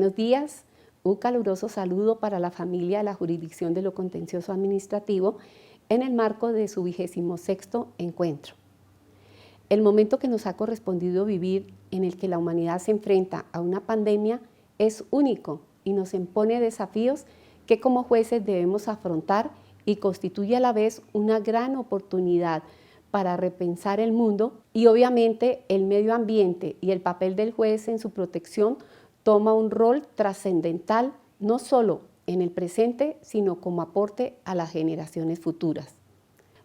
Buenos días, un caluroso saludo para la familia de la Jurisdicción de lo Contencioso Administrativo en el marco de su 26º encuentro. El momento que nos ha correspondido vivir en el que la humanidad se enfrenta a una pandemia es único y nos impone desafíos que como jueces debemos afrontar y constituye a la vez una gran oportunidad para repensar el mundo y obviamente el medio ambiente y el papel del juez en su protección toma un rol trascendental no solo en el presente, sino como aporte a las generaciones futuras.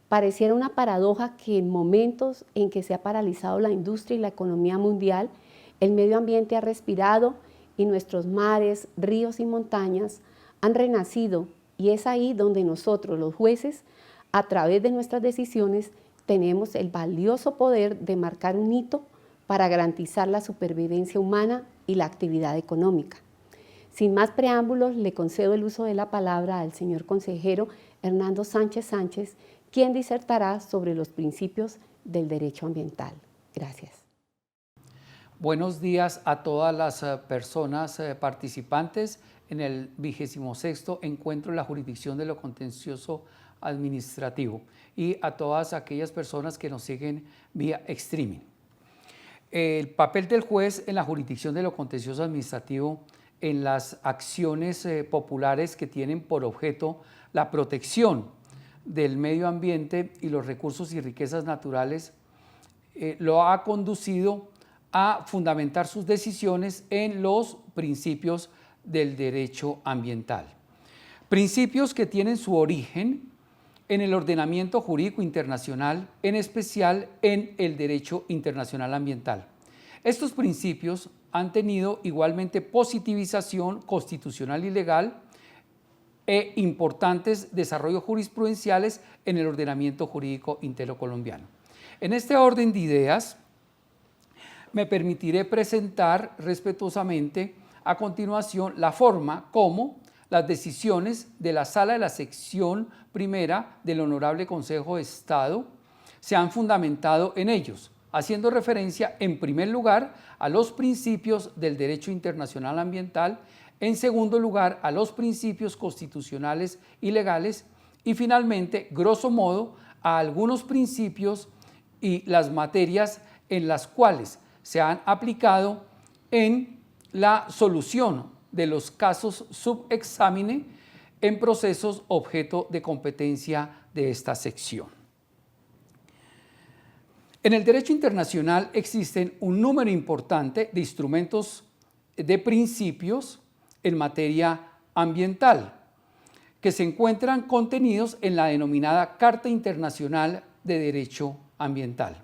Pareciera una paradoja que en momentos en que se ha paralizado la industria y la economía mundial, el medio ambiente ha respirado y nuestros mares, ríos y montañas han renacido, y es ahí donde nosotros, los jueces, a través de nuestras decisiones, tenemos el valioso poder de marcar un hito para garantizar la supervivencia humana y la actividad económica. Sin más preámbulos, le concedo el uso de la palabra al señor consejero Hernando Sánchez Sánchez, quien disertará sobre los principios del derecho ambiental. Gracias. Buenos días a todas las personas participantes en el 26º encuentro de la jurisdicción de lo contencioso administrativo y a todas aquellas personas que nos siguen vía streaming. El papel del juez en la jurisdicción de lo contencioso administrativo en las acciones populares que tienen por objeto la protección del medio ambiente y los recursos y riquezas naturales lo ha conducido a fundamentar sus decisiones en los principios del derecho ambiental. Principios que tienen su origen en el ordenamiento jurídico internacional, en especial en el derecho internacional ambiental. Estos principios han tenido igualmente positivización constitucional y legal e importantes desarrollos jurisprudenciales en el ordenamiento jurídico intercolombiano. En este orden de ideas, me permitiré presentar respetuosamente a continuación la forma como las decisiones de la Sala de la Sección Primera del Honorable Consejo de Estado se han fundamentado en ellos, haciendo referencia en primer lugar a los principios del derecho internacional ambiental, en segundo lugar a los principios constitucionales y legales y finalmente, grosso modo, a algunos principios y las materias en las cuales se han aplicado en la solución de los casos subexámine en procesos objeto de competencia de esta sección. En el derecho internacional existen un número importante de instrumentos de principios en materia ambiental que se encuentran contenidos en la denominada Carta Internacional de Derecho Ambiental.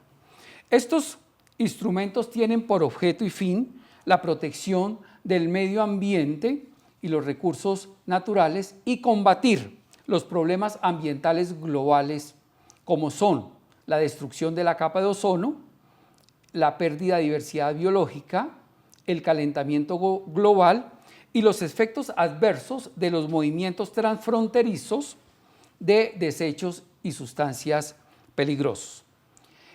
Estos instrumentos tienen por objeto y fin la protección del medio ambiente y los recursos naturales y combatir los problemas ambientales globales como son la destrucción de la capa de ozono, la pérdida de diversidad biológica, el calentamiento global y los efectos adversos de los movimientos transfronterizos de desechos y sustancias peligrosos.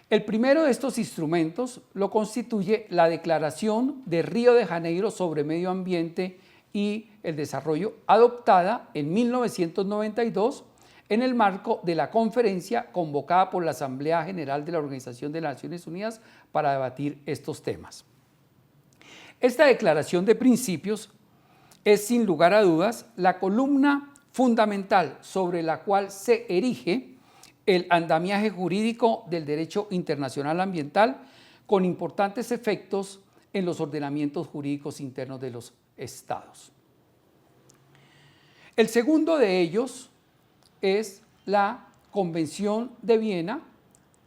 El primero de estos instrumentos lo constituye la Declaración de Río de Janeiro sobre Medio Ambiente y el Desarrollo, adoptada en 1992 en el marco de la conferencia convocada por la Asamblea General de la Organización de las Naciones Unidas para debatir estos temas. Esta declaración de principios es sin lugar a dudas la columna fundamental sobre la cual se erige el andamiaje jurídico del derecho internacional ambiental con importantes efectos en los ordenamientos jurídicos internos de los estados. El segundo de ellos es la Convención de Viena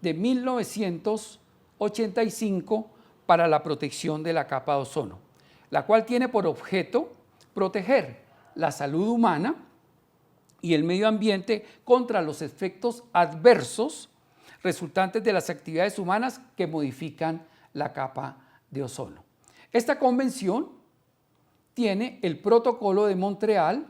de 1985 para la protección de la capa de ozono, la cual tiene por objeto proteger la salud humana y el medio ambiente contra los efectos adversos resultantes de las actividades humanas que modifican la capa de ozono. Esta convención tiene el Protocolo de Montreal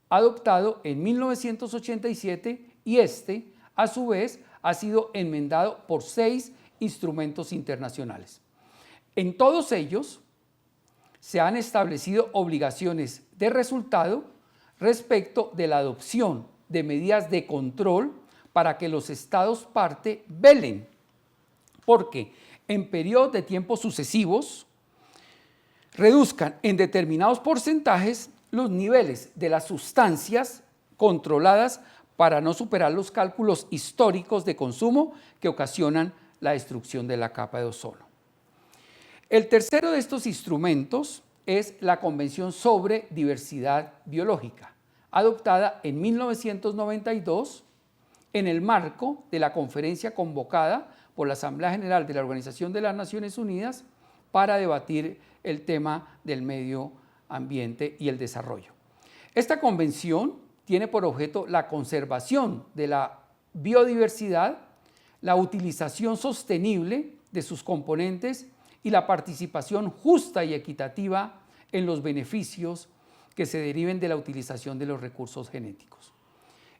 adoptado en 1987 y este, a su vez, ha sido enmendado por 6 instrumentos internacionales. En todos ellos se han establecido obligaciones de resultado respecto de la adopción de medidas de control para que los estados parte velen, porque en periodos de tiempo sucesivos reduzcan en determinados porcentajes los niveles de las sustancias controladas para no superar los cálculos históricos de consumo que ocasionan la destrucción de la capa de ozono. El tercero de estos instrumentos es la Convención sobre Diversidad Biológica, adoptada en 1992 en el marco de la conferencia convocada por la Asamblea General de la Organización de las Naciones Unidas para debatir el tema del medio ambiente y el desarrollo. Esta convención tiene por objeto la conservación de la biodiversidad, la utilización sostenible de sus componentes y la participación justa y equitativa en los beneficios que se deriven de la utilización de los recursos genéticos.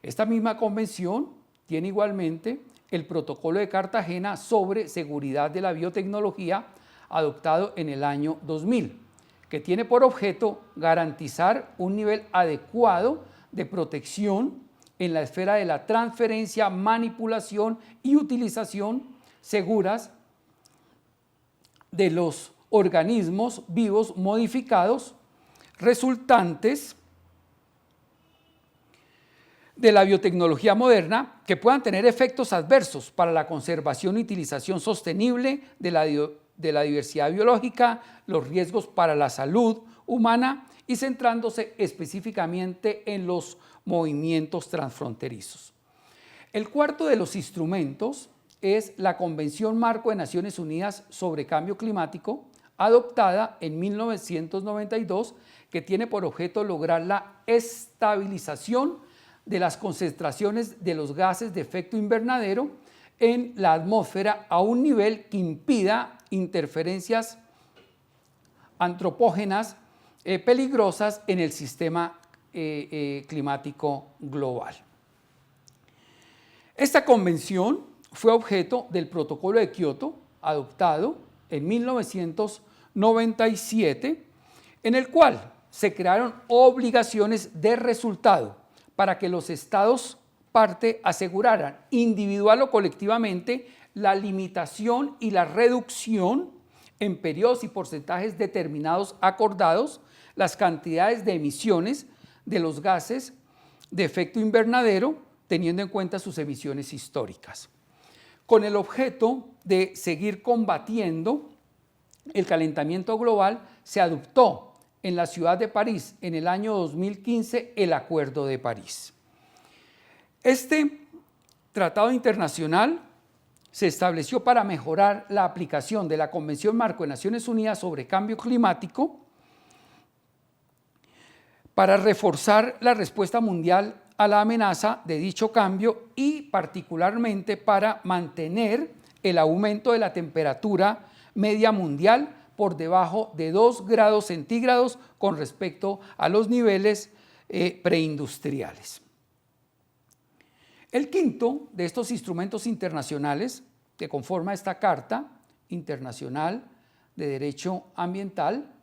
Esta misma convención tiene igualmente el Protocolo de Cartagena sobre seguridad de la biotecnología, adoptado en el año 2000, que tiene por objeto garantizar un nivel adecuado de protección en la esfera de la transferencia, manipulación y utilización seguras de los organismos vivos modificados resultantes de la biotecnología moderna que puedan tener efectos adversos para la conservación y utilización sostenible de la diversidad biológica, los riesgos para la salud humana y centrándose específicamente en los movimientos transfronterizos. El cuarto de los instrumentos es la Convención Marco de Naciones Unidas sobre Cambio Climático, adoptada en 1992, que tiene por objeto lograr la estabilización de las concentraciones de los gases de efecto invernadero en la atmósfera a un nivel que impida interferencias antropógenas peligrosas en el sistema climático global. Esta convención fue objeto del Protocolo de Kioto, adoptado en 1997, en el cual se crearon obligaciones de resultado para que los estados parte aseguraran individual o colectivamente la limitación y la reducción en periodos y porcentajes determinados acordados, las cantidades de emisiones de los gases de efecto invernadero, teniendo en cuenta sus emisiones históricas, con el objeto de seguir combatiendo el calentamiento global. Se adoptó en la ciudad de París en el año 2015 el Acuerdo de París. Este tratado internacional se estableció para mejorar la aplicación de la Convención Marco de Naciones Unidas sobre Cambio Climático, para reforzar la respuesta mundial a la amenaza de dicho cambio y particularmente para mantener el aumento de la temperatura media mundial por debajo de 2 grados centígrados con respecto a los niveles preindustriales. El quinto de estos instrumentos internacionales que conforma esta Carta Internacional de Derecho Ambiental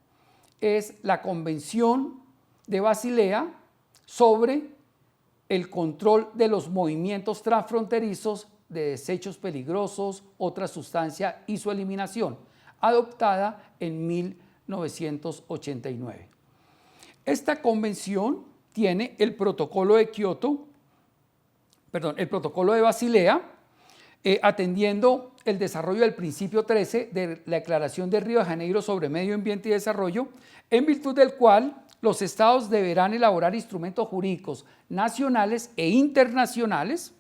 es la Convención de Basilea sobre el control de los movimientos transfronterizos de desechos peligrosos, otra sustancia y su eliminación, adoptada en 1989. Esta convención tiene el Protocolo de Basilea, atendiendo el desarrollo del principio 13 de la Declaración de Río de Janeiro sobre Medio Ambiente y Desarrollo, en virtud del cual los estados deberán elaborar instrumentos jurídicos nacionales e internacionales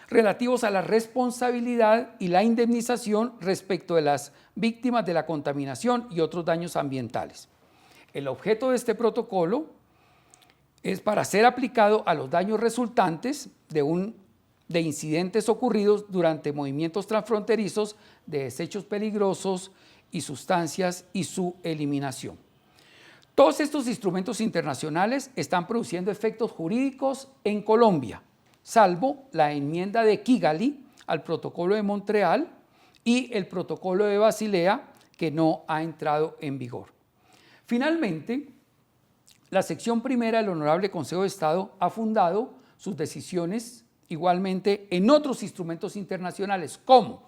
relativos a la responsabilidad y la indemnización respecto de las víctimas de la contaminación y otros daños ambientales. El objeto de este protocolo es para ser aplicado a los daños resultantes de incidentes ocurridos durante movimientos transfronterizos de desechos peligrosos y sustancias y su eliminación. Todos estos instrumentos internacionales están produciendo efectos jurídicos en Colombia, salvo la enmienda de Kigali al Protocolo de Montreal y el Protocolo de Basilea, que no ha entrado en vigor. Finalmente, la sección primera del Honorable Consejo de Estado ha fundado sus decisiones igualmente en otros instrumentos internacionales, como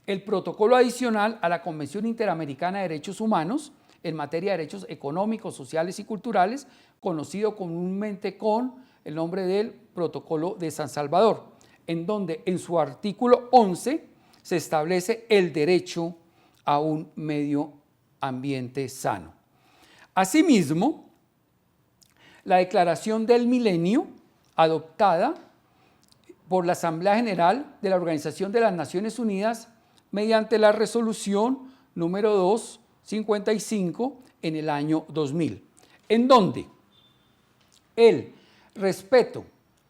el protocolo adicional a la Convención Interamericana de Derechos Humanos en materia de derechos económicos, sociales y culturales, conocido comúnmente con el nombre del Protocolo de San Salvador, en donde en su artículo 11 se establece el derecho a un medio ambiente sano. Asimismo, la Declaración del Milenio, adoptada por la Asamblea General de la Organización de las Naciones Unidas mediante la resolución número 255 en el año 2000, en donde el respeto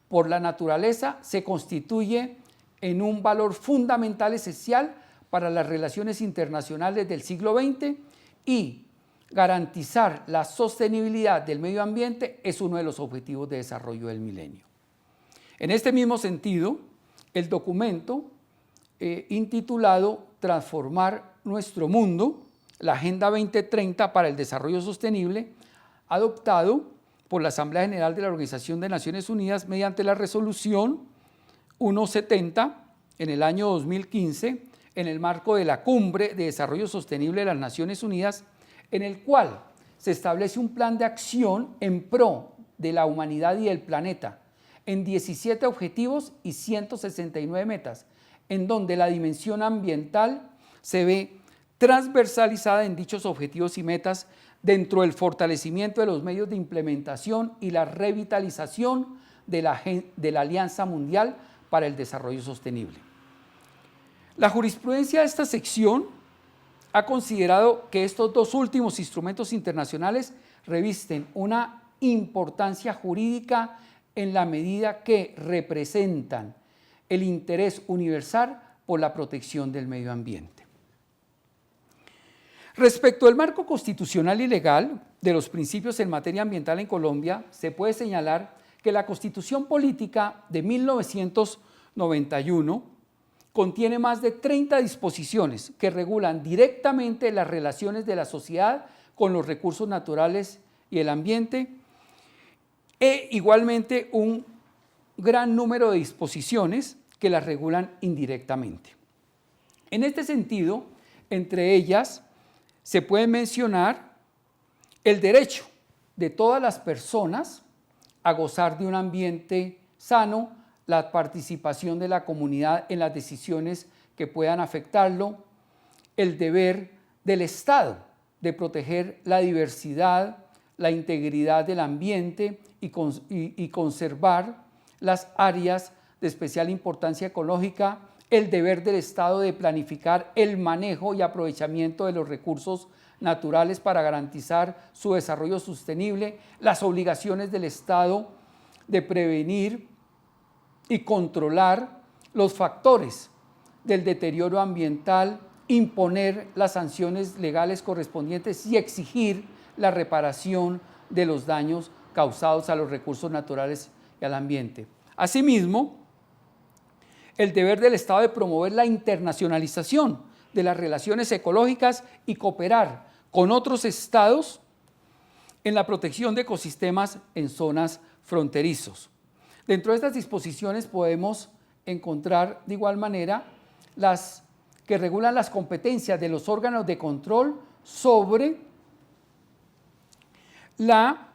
por la naturaleza se constituye en un valor fundamental esencial para las relaciones internacionales del siglo XX y garantizar la sostenibilidad del medio ambiente es uno de los objetivos de desarrollo del milenio. En este mismo sentido, el documento intitulado Transformar nuestro mundo, la Agenda 2030 para el Desarrollo Sostenible, adoptado por la Asamblea General de la Organización de Naciones Unidas mediante la resolución 170 en el año 2015, en el marco de la Cumbre de Desarrollo Sostenible de las Naciones Unidas, en el cual se establece un plan de acción en pro de la humanidad y del planeta, en 17 objetivos y 169 metas, en donde la dimensión ambiental se ve transversalizada en dichos objetivos y metas dentro del fortalecimiento de los medios de implementación y la revitalización de la Alianza Mundial para el Desarrollo Sostenible. La jurisprudencia de esta sección ha considerado que estos dos últimos instrumentos internacionales revisten una importancia jurídica en la medida que representan el interés universal por la protección del medio ambiente. Respecto al marco constitucional y legal de los principios en materia ambiental en Colombia, se puede señalar que la Constitución Política de 1991 contiene más de 30 disposiciones que regulan directamente las relaciones de la sociedad con los recursos naturales y el ambiente, e igualmente un gran número de disposiciones que las regulan indirectamente. En este sentido, entre ellas se puede mencionar el derecho de todas las personas a gozar de un ambiente sano, la participación de la comunidad en las decisiones que puedan afectarlo, el deber del Estado de proteger la diversidad, la integridad del ambiente y conservar las áreas de especial importancia ecológica, el deber del Estado de planificar el manejo y aprovechamiento de los recursos naturales para garantizar su desarrollo sostenible, las obligaciones del Estado de prevenir y controlar los factores del deterioro ambiental, imponer las sanciones legales correspondientes y exigir la reparación de los daños causados a los recursos naturales y al ambiente. Asimismo, el deber del Estado de promover la internacionalización de las relaciones ecológicas y cooperar con otros estados en la protección de ecosistemas en zonas fronterizos. Dentro de estas disposiciones podemos encontrar de igual manera las que regulan las competencias de los órganos de control sobre la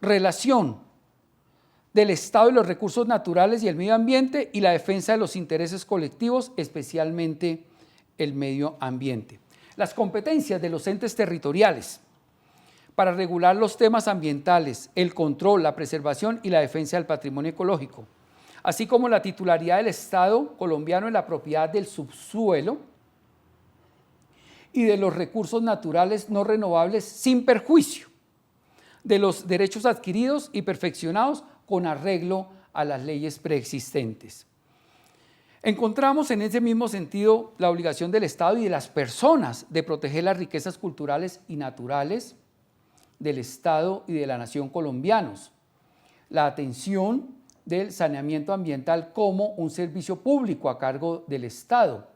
relación del Estado y los recursos naturales y el medio ambiente y la defensa de los intereses colectivos, especialmente el medio ambiente. Las competencias de los entes territoriales para regular los temas ambientales, el control, la preservación y la defensa del patrimonio ecológico, así como la titularidad del Estado colombiano en la propiedad del subsuelo y de los recursos naturales no renovables sin perjuicio de los derechos adquiridos y perfeccionados con arreglo a las leyes preexistentes. Encontramos en ese mismo sentido la obligación del Estado y de las personas de proteger las riquezas culturales y naturales del Estado y de la nación colombianos, la atención del saneamiento ambiental como un servicio público a cargo del Estado.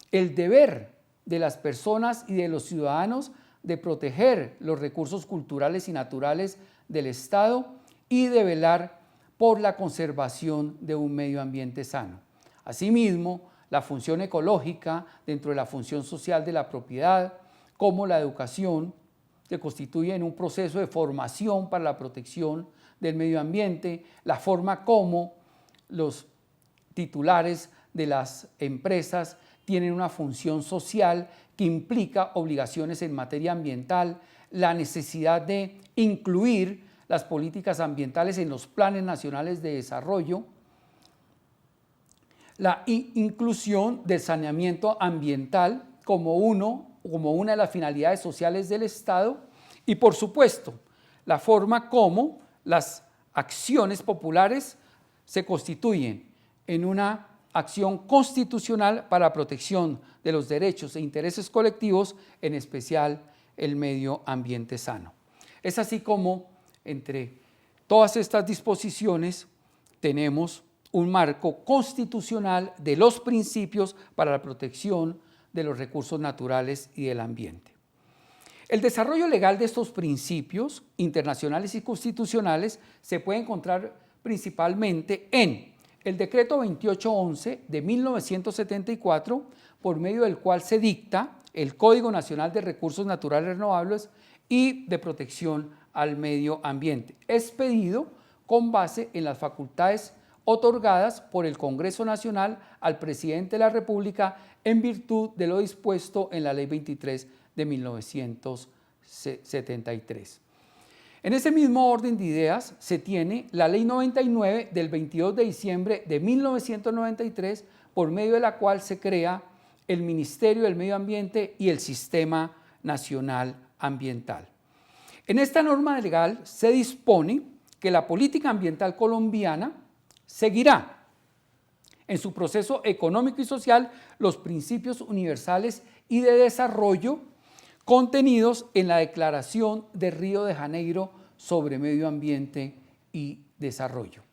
El deber de las personas y de los ciudadanos de proteger los recursos culturales y naturales del Estado y de velar por la conservación de un medio ambiente sano. Asimismo, la función ecológica dentro de la función social de la propiedad, como la educación, que constituye en un proceso de formación para la protección del medio ambiente, la forma como los titulares de las empresas tienen una función social que implica obligaciones en materia ambiental, la necesidad de incluir las políticas ambientales en los planes nacionales de desarrollo, la inclusión del saneamiento ambiental como una de las finalidades sociales del Estado y, por supuesto, la forma como las acciones populares se constituyen en una acción constitucional para la protección de los derechos e intereses colectivos, en especial el medio ambiente sano. Es así como entre todas estas disposiciones tenemos un marco constitucional de los principios para la protección de los recursos naturales y del ambiente. El desarrollo legal de estos principios internacionales y constitucionales se puede encontrar principalmente en el Decreto 2811 de 1974, por medio del cual se dicta el Código Nacional de Recursos Naturales Renovables y de Protección al Medio Ambiente, expedido con base en las facultades otorgadas por el Congreso Nacional al Presidente de la República en virtud de lo dispuesto en la Ley 23 de 1973. En ese mismo orden de ideas se tiene la Ley 99 del 22 de diciembre de 1993, por medio de la cual se crea el Ministerio del Medio Ambiente y el Sistema Nacional Ambiental. En esta norma legal se dispone que la política ambiental colombiana seguirá en su proceso económico y social los principios universales y de desarrollo contenidos en la Declaración de Río de Janeiro sobre Medio Ambiente y Desarrollo,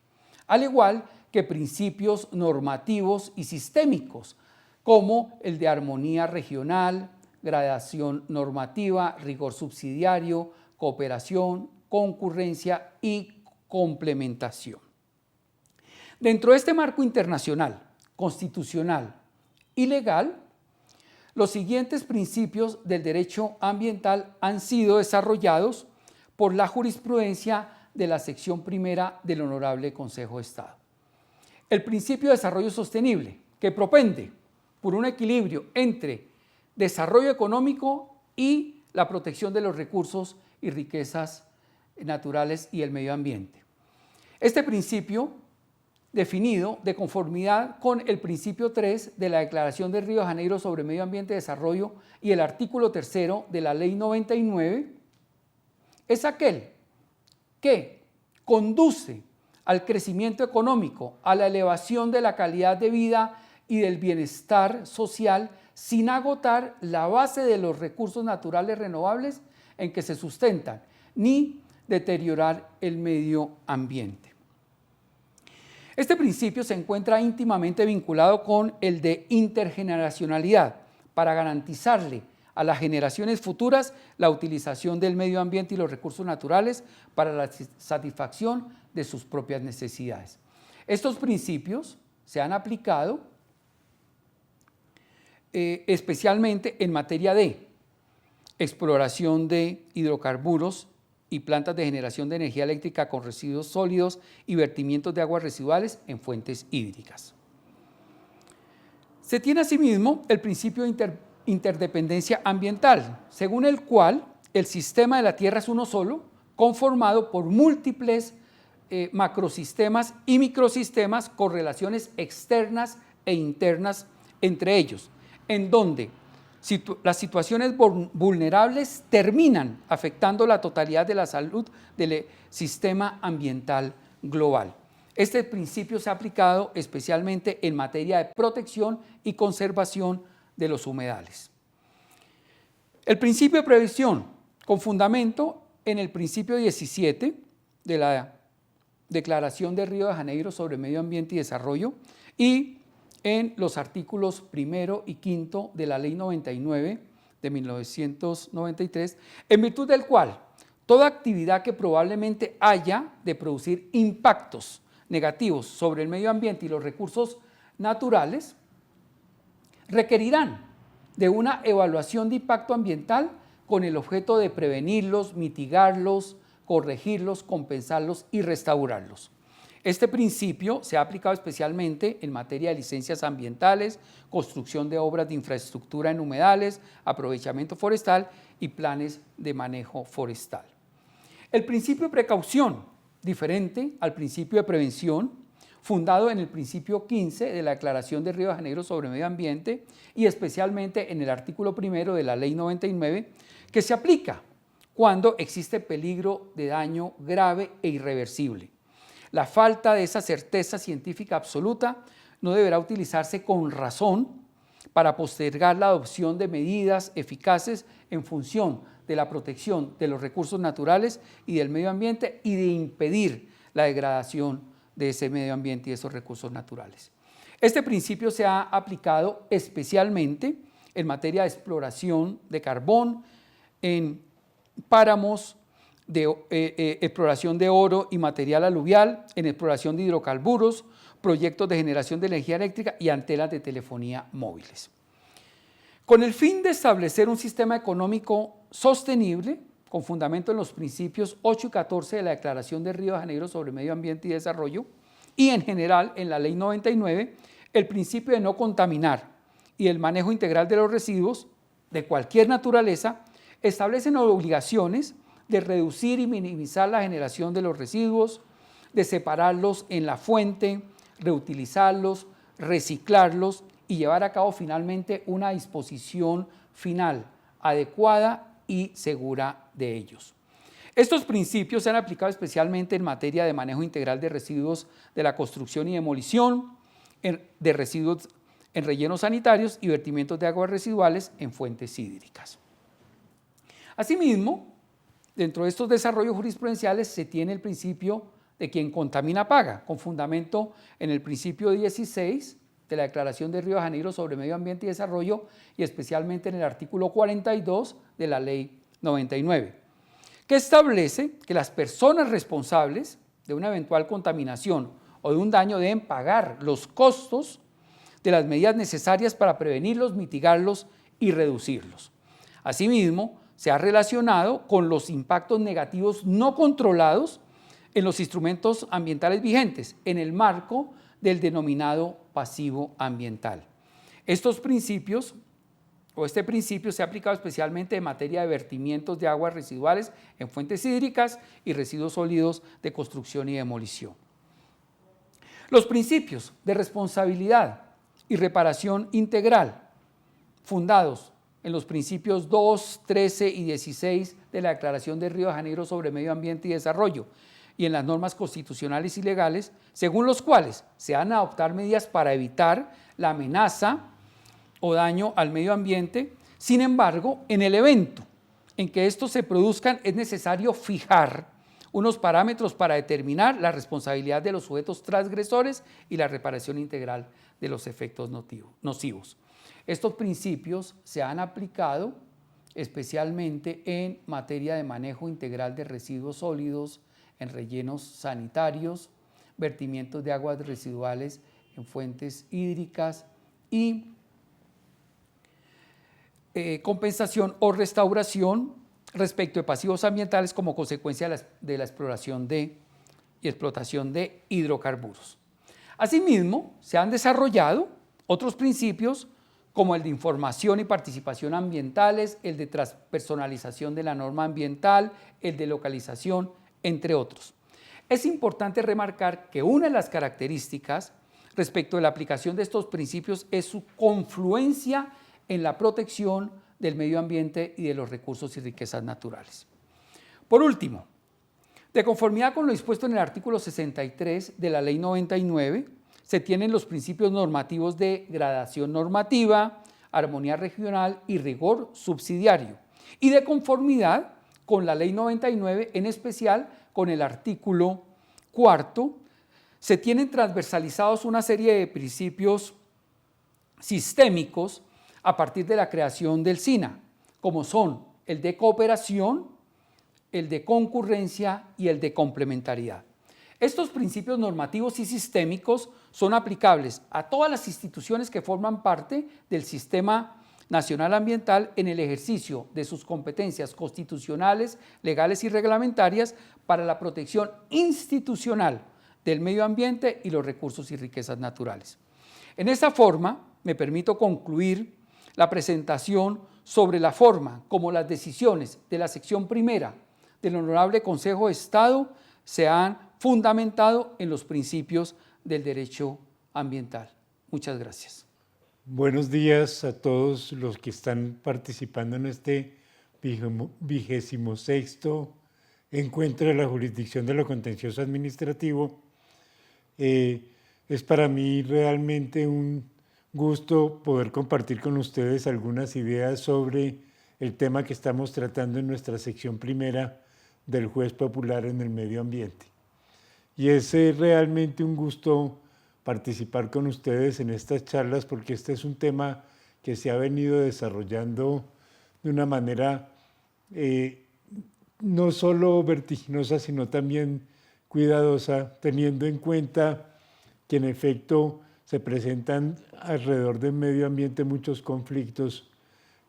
al igual que principios normativos y sistémicos como el de armonía regional, gradación normativa, rigor subsidiario, cooperación, concurrencia y complementación. Dentro de este marco internacional, constitucional y legal, los siguientes principios del derecho ambiental han sido desarrollados por la jurisprudencia de la sección primera del Honorable Consejo de Estado. El principio de desarrollo sostenible, que propende por un equilibrio entre desarrollo económico y la protección de los recursos y riquezas naturales y el medio ambiente. Este principio, definido de conformidad con el principio 3 de la Declaración de Río de Janeiro sobre Medio Ambiente y Desarrollo y el artículo 3 de la Ley 99, es aquel que conduce al crecimiento económico, a la elevación de la calidad de vida y del bienestar social, sin agotar la base de los recursos naturales renovables en que se sustentan, ni deteriorar el medio ambiente. Este principio se encuentra íntimamente vinculado con el de intergeneracionalidad para garantizarle a las generaciones futuras la utilización del medio ambiente y los recursos naturales para la satisfacción de sus propias necesidades. Estos principios se han aplicado especialmente en materia de exploración de hidrocarburos y plantas de generación de energía eléctrica con residuos sólidos y vertimientos de aguas residuales en fuentes hídricas. Se tiene asimismo el principio de interdependencia ambiental, según el cual el sistema de la Tierra es uno solo, conformado por múltiples macrosistemas y microsistemas con relaciones externas e internas entre ellos, en donde las situaciones vulnerables terminan afectando la totalidad de la salud del sistema ambiental global. Este principio se ha aplicado especialmente en materia de protección y conservación de los humedales. El principio de previsión, con fundamento en el principio 17 de la Declaración de Río de Janeiro sobre Medio Ambiente y Desarrollo, y en los artículos 1 y 5 de la Ley 99 de 1993, en virtud del cual toda actividad que probablemente haya de producir impactos negativos sobre el medio ambiente y los recursos naturales requerirán de una evaluación de impacto ambiental con el objeto de prevenirlos, mitigarlos, corregirlos, compensarlos y restaurarlos. Este principio se ha aplicado especialmente en materia de licencias ambientales, construcción de obras de infraestructura en humedales, aprovechamiento forestal y planes de manejo forestal. El principio de precaución, diferente al principio de prevención, fundado en el principio 15 de la Declaración de Río de Janeiro sobre Medio Ambiente y especialmente en el artículo 1 de la Ley 99, que se aplica cuando existe peligro de daño grave e irreversible. La falta de esa certeza científica absoluta no deberá utilizarse con razón para postergar la adopción de medidas eficaces en función de la protección de los recursos naturales y del medio ambiente y de impedir la degradación de ese medio ambiente y esos recursos naturales. Este principio se ha aplicado especialmente en materia de exploración de carbón, en páramos, de exploración de oro y material aluvial, en exploración de hidrocarburos, proyectos de generación de energía eléctrica y antenas de telefonía móviles. Con el fin de establecer un sistema económico sostenible, con fundamento en los principios 8 y 14 de la Declaración de Río de Janeiro sobre Medio Ambiente y Desarrollo, y en general en la Ley 99, el principio de no contaminar y el manejo integral de los residuos de cualquier naturaleza establecen obligaciones de reducir y minimizar la generación de los residuos, de separarlos en la fuente, reutilizarlos, reciclarlos y llevar a cabo finalmente una disposición final adecuada y segura de ellos. Estos principios se han aplicado especialmente en materia de manejo integral de residuos de la construcción y demolición, de residuos en rellenos sanitarios y vertimientos de aguas residuales en fuentes hídricas. Asimismo, dentro de estos desarrollos jurisprudenciales se tiene el principio de quien contamina paga, con fundamento en el principio 16 de la Declaración de Río de Janeiro sobre Medio Ambiente y Desarrollo y especialmente en el artículo 42 de la Ley 99, que establece que las personas responsables de una eventual contaminación o de un daño deben pagar los costos de las medidas necesarias para prevenirlos, mitigarlos y reducirlos. Asimismo, se ha relacionado con los impactos negativos no controlados en los instrumentos ambientales vigentes, en el marco del denominado pasivo ambiental. Estos principios, o este principio se ha aplicado especialmente en materia de vertimientos de aguas residuales en fuentes hídricas y residuos sólidos de construcción y demolición. Los principios de responsabilidad y reparación integral, fundados en los principios 2, 13 y 16 de la Declaración de Río de Janeiro sobre Medio Ambiente y Desarrollo y en las normas constitucionales y legales, según los cuales se han de adoptar medidas para evitar la amenaza o daño al medio ambiente. Sin embargo, en el evento en que estos se produzcan es necesario fijar unos parámetros para determinar la responsabilidad de los sujetos transgresores y la reparación integral de los efectos nocivos. Estos principios se han aplicado especialmente en materia de manejo integral de residuos sólidos, en rellenos sanitarios, vertimientos de aguas residuales en fuentes hídricas y compensación o restauración respecto de pasivos ambientales como consecuencia de la exploración y explotación de hidrocarburos. Asimismo, se han desarrollado otros principios como el de información y participación ambientales, el de transpersonalización de la norma ambiental, el de localización, entre otros. Es importante remarcar que una de las características respecto de la aplicación de estos principios es su confluencia en la protección del medio ambiente y de los recursos y riquezas naturales. Por último, de conformidad con lo dispuesto en el artículo 63 de la Ley 99, se tienen los principios normativos de gradación normativa, armonía regional y rigor subsidiario, y de conformidad con la Ley 99, en especial con el artículo Cuarto, se tienen transversalizados una serie de principios sistémicos a partir de la creación del SINA, como son el de cooperación, el de concurrencia y el de complementariedad. Estos principios normativos y sistémicos son aplicables a todas las instituciones que forman parte del Sistema Nacional Ambiental en el ejercicio de sus competencias constitucionales, legales y reglamentarias para la protección institucional del medio ambiente y los recursos y riquezas naturales. En esta forma, me permito concluir la presentación sobre la forma como las decisiones de la sección primera del Honorable Consejo de Estado se han fundamentado en los principios del derecho ambiental. Muchas gracias. Buenos días a todos los que están participando en este 26º encuentro de la jurisdicción de lo contencioso administrativo. Es para mí realmente un gusto poder compartir con ustedes algunas ideas sobre el tema que estamos tratando en nuestra sección primera del Juez Popular en el Medio Ambiente. Y es realmente un gusto participar con ustedes en estas charlas porque este es un tema que se ha venido desarrollando de una manera no solo vertiginosa, sino también cuidadosa, teniendo en cuenta que en efecto se presentan alrededor del medio ambiente muchos conflictos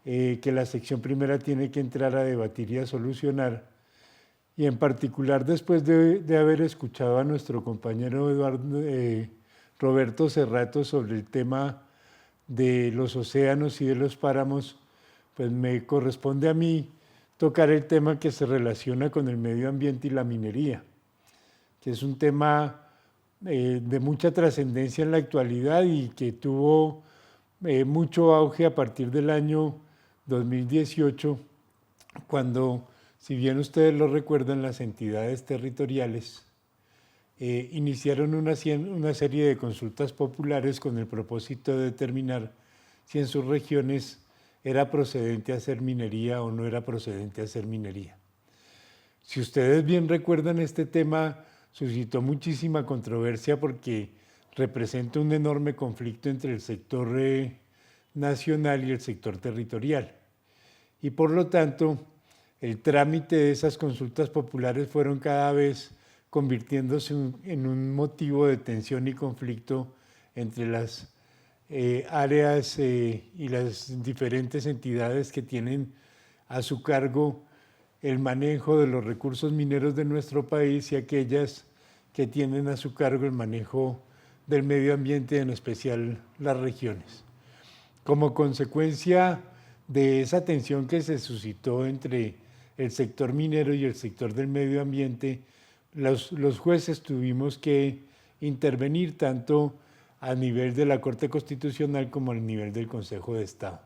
que la sección primera tiene que entrar a debatir y a solucionar. Y en particular después de haber escuchado a nuestro compañero Roberto Cerrato sobre el tema de los océanos y de los páramos, pues me corresponde a mí tocar el tema que se relaciona con el medio ambiente y la minería, que es un tema de mucha trascendencia en la actualidad y que tuvo mucho auge a partir del año 2018, cuando, si bien ustedes lo recuerdan, las entidades territoriales iniciaron una serie de consultas populares con el propósito de determinar si en sus regiones era procedente hacer minería o no era procedente hacer minería. Si ustedes bien recuerdan, este tema suscitó muchísima controversia porque representa un enorme conflicto entre el sector nacional y el sector territorial. Y por lo tanto, el trámite de esas consultas populares fueron cada vez convirtiéndose en un motivo de tensión y conflicto entre las áreas y las diferentes entidades que tienen a su cargo el manejo de los recursos mineros de nuestro país y aquellas que tienen a su cargo el manejo del medio ambiente, en especial las regiones. Como consecuencia de esa tensión que se suscitó entre el sector minero y el sector del medio ambiente, los jueces tuvimos que intervenir tanto a nivel de la Corte Constitucional como a nivel del Consejo de Estado.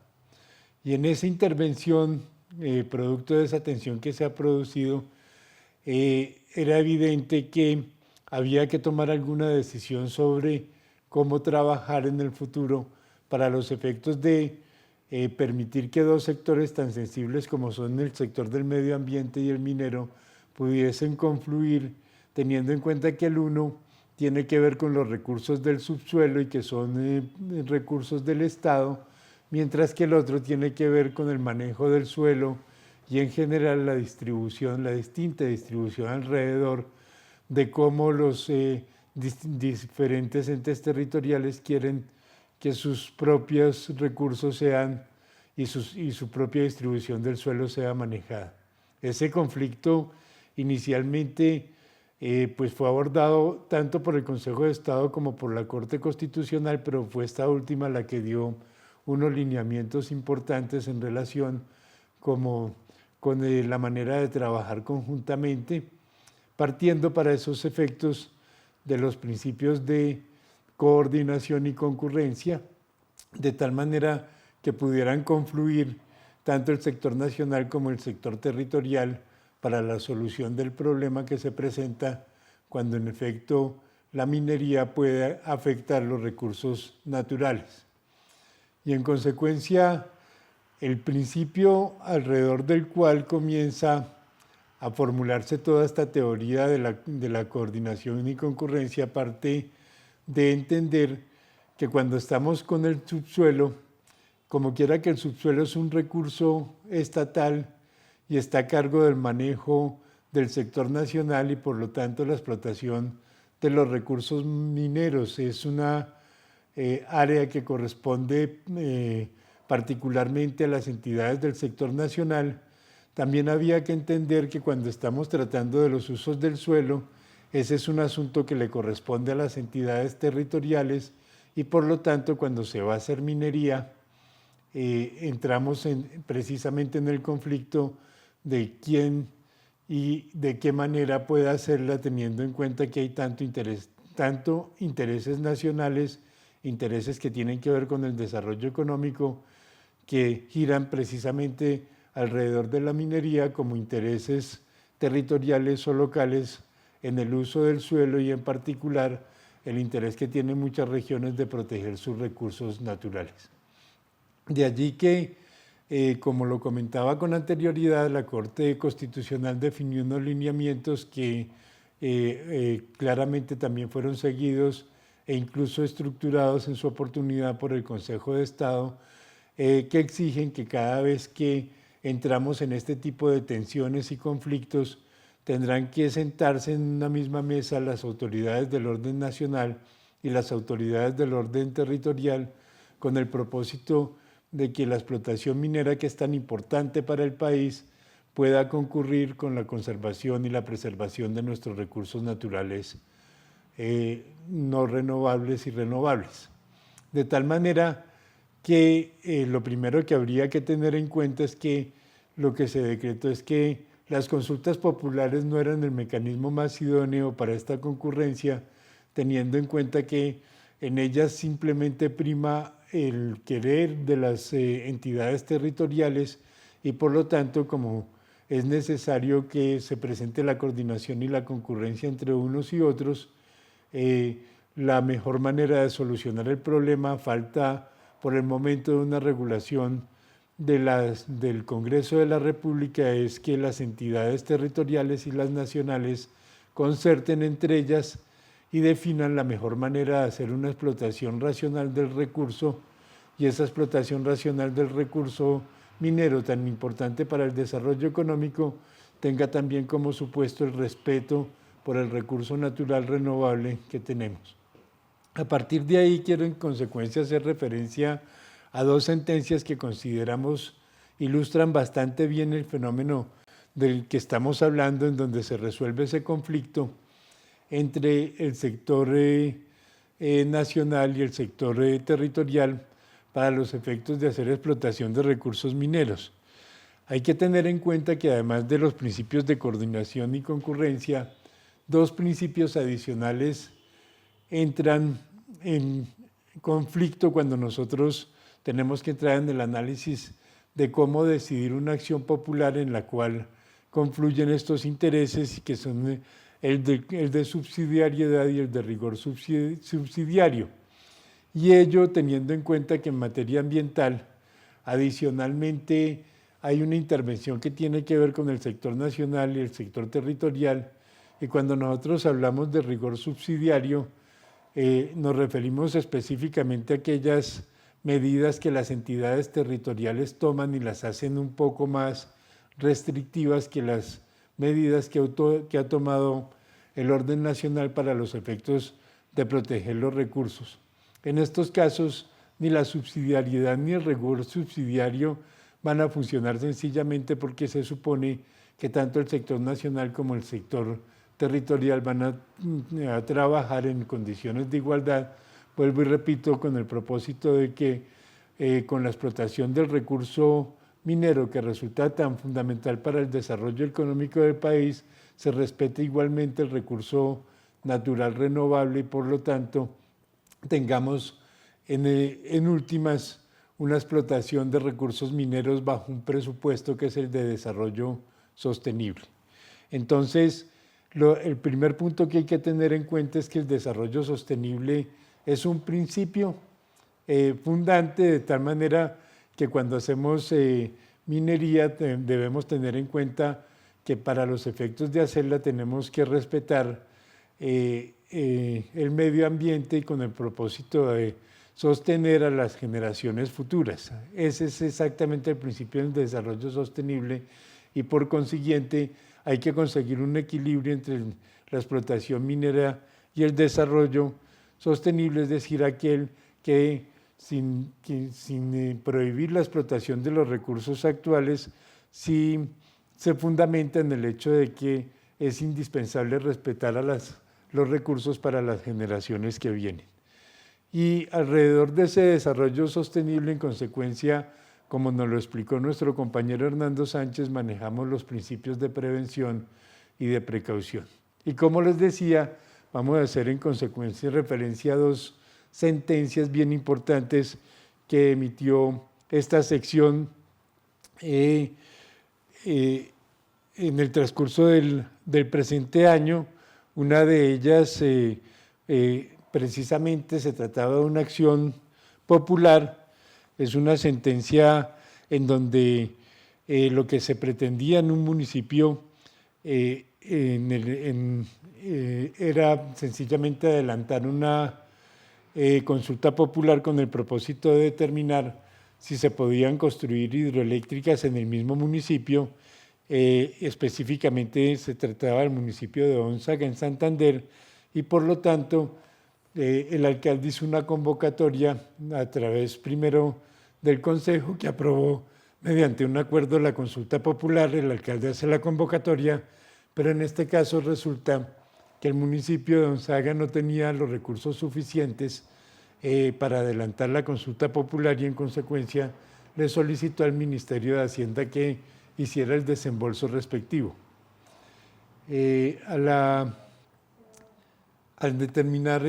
Y en esa intervención, producto de esa tensión que se ha producido, era evidente que había que tomar alguna decisión sobre cómo trabajar en el futuro para los efectos de permitir que dos sectores tan sensibles como son el sector del medio ambiente y el minero pudiesen confluir, teniendo en cuenta que el uno tiene que ver con los recursos del subsuelo y que son recursos del Estado, mientras que el otro tiene que ver con el manejo del suelo y en general la distribución, la distinta distribución alrededor de cómo los diferentes entes territoriales quieren que sus propios recursos sean y su propia distribución del suelo sea manejada. Ese conflicto inicialmente pues fue abordado tanto por el Consejo de Estado como por la Corte Constitucional, pero fue esta última la que dio unos lineamientos importantes en relación con la manera de trabajar conjuntamente, partiendo para esos efectos de los principios de coordinación y concurrencia, de tal manera que pudieran confluir tanto el sector nacional como el sector territorial para la solución del problema que se presenta cuando en efecto la minería puede afectar los recursos naturales. Y en consecuencia, el principio alrededor del cual comienza a formularse toda esta teoría de la coordinación y concurrencia parte de entender que cuando estamos con el subsuelo, como quiera que el subsuelo es un recurso estatal y está a cargo del manejo del sector nacional y por lo tanto la explotación de los recursos mineros es una área que corresponde particularmente a las entidades del sector nacional, también había que entender que cuando estamos tratando de los usos del suelo, ese es un asunto que le corresponde a las entidades territoriales y por lo tanto cuando se va a hacer minería, entramos precisamente en el conflicto de quién y de qué manera puede hacerla teniendo en cuenta que hay tanto intereses nacionales, intereses que tienen que ver con el desarrollo económico, que giran precisamente alrededor de la minería como intereses territoriales o locales en el uso del suelo y en particular el interés que tienen muchas regiones de proteger sus recursos naturales. De allí que, como lo comentaba con anterioridad, la Corte Constitucional definió unos lineamientos que claramente también fueron seguidos e incluso estructurados en su oportunidad por el Consejo de Estado, que exigen que cada vez que entramos en este tipo de tensiones y conflictos, tendrán que sentarse en una misma mesa las autoridades del orden nacional y las autoridades del orden territorial con el propósito de que la explotación minera, que es tan importante para el país, pueda concurrir con la conservación y la preservación de nuestros recursos naturales no renovables y renovables. De tal manera que lo primero que habría que tener en cuenta es que lo que se decretó es que las consultas populares no eran el mecanismo más idóneo para esta concurrencia, teniendo en cuenta que en ellas simplemente prima el querer de las entidades territoriales y por lo tanto, como es necesario que se presente la coordinación y la concurrencia entre unos y otros, la mejor manera de solucionar el problema falta por el momento de una regulación del Congreso de la República es que las entidades territoriales y las nacionales concerten entre ellas y definan la mejor manera de hacer una explotación racional del recurso y esa explotación racional del recurso minero tan importante para el desarrollo económico tenga también como supuesto el respeto por el recurso natural renovable que tenemos. A partir de ahí quiero en consecuencia hacer referencia a dos sentencias que consideramos ilustran bastante bien el fenómeno del que estamos hablando, en donde se resuelve ese conflicto entre el sector nacional y el sector territorial para los efectos de hacer explotación de recursos mineros. Hay que tener en cuenta que además de los principios de coordinación y concurrencia, dos principios adicionales entran en conflicto cuando nosotros tenemos que entrar en el análisis de cómo decidir una acción popular en la cual confluyen estos intereses que son el de subsidiariedad y el de rigor subsidiario. Y ello teniendo en cuenta que en materia ambiental, adicionalmente, hay una intervención que tiene que ver con el sector nacional y el sector territorial, y cuando nosotros hablamos de rigor subsidiario, nos referimos específicamente a aquellas medidas que las entidades territoriales toman y las hacen un poco más restrictivas que las medidas que ha tomado el orden nacional para los efectos de proteger los recursos. En estos casos, ni la subsidiariedad ni el rigor subsidiario van a funcionar sencillamente porque se supone que tanto el sector nacional como el sector territorial van a trabajar en condiciones de igualdad, vuelvo y repito, con el propósito de que con la explotación del recurso minero que resulta tan fundamental para el desarrollo económico del país, se respete igualmente el recurso natural renovable y por lo tanto tengamos en últimas una explotación de recursos mineros bajo un presupuesto que es el de desarrollo sostenible. Entonces, el primer punto que hay que tener en cuenta es que el desarrollo sostenible es un principio fundante, de tal manera que cuando hacemos minería debemos tener en cuenta que para los efectos de hacerla tenemos que respetar el medio ambiente con el propósito de sostener a las generaciones futuras. Ese es exactamente el principio del desarrollo sostenible y por consiguiente hay que conseguir un equilibrio entre la explotación minera y el desarrollo sostenible, es decir, aquel que sin prohibir la explotación de los recursos actuales, sí se fundamenta en el hecho de que es indispensable respetar a los recursos para las generaciones que vienen. Y alrededor de ese desarrollo sostenible, en consecuencia, como nos lo explicó nuestro compañero Hernando Sánchez, manejamos los principios de prevención y de precaución. Y como les decía, vamos a hacer en consecuencia referencia a dos sentencias bien importantes que emitió esta sección en el transcurso del presente año. Una de ellas precisamente se trataba de una acción popular, es una sentencia en donde lo que se pretendía en un municipio era sencillamente adelantar una consulta popular con el propósito de determinar si se podían construir hidroeléctricas en el mismo municipio. Específicamente se trataba del municipio de Onzaga, en Santander, y por lo tanto el alcalde hizo una convocatoria a través primero del Consejo, que aprobó mediante un acuerdo la consulta popular. El alcalde hace la convocatoria, pero en este caso resulta que el municipio de Onzaga no tenía los recursos suficientes para adelantar la consulta popular y en consecuencia le solicitó al Ministerio de Hacienda que hiciera el desembolso respectivo. Al determinar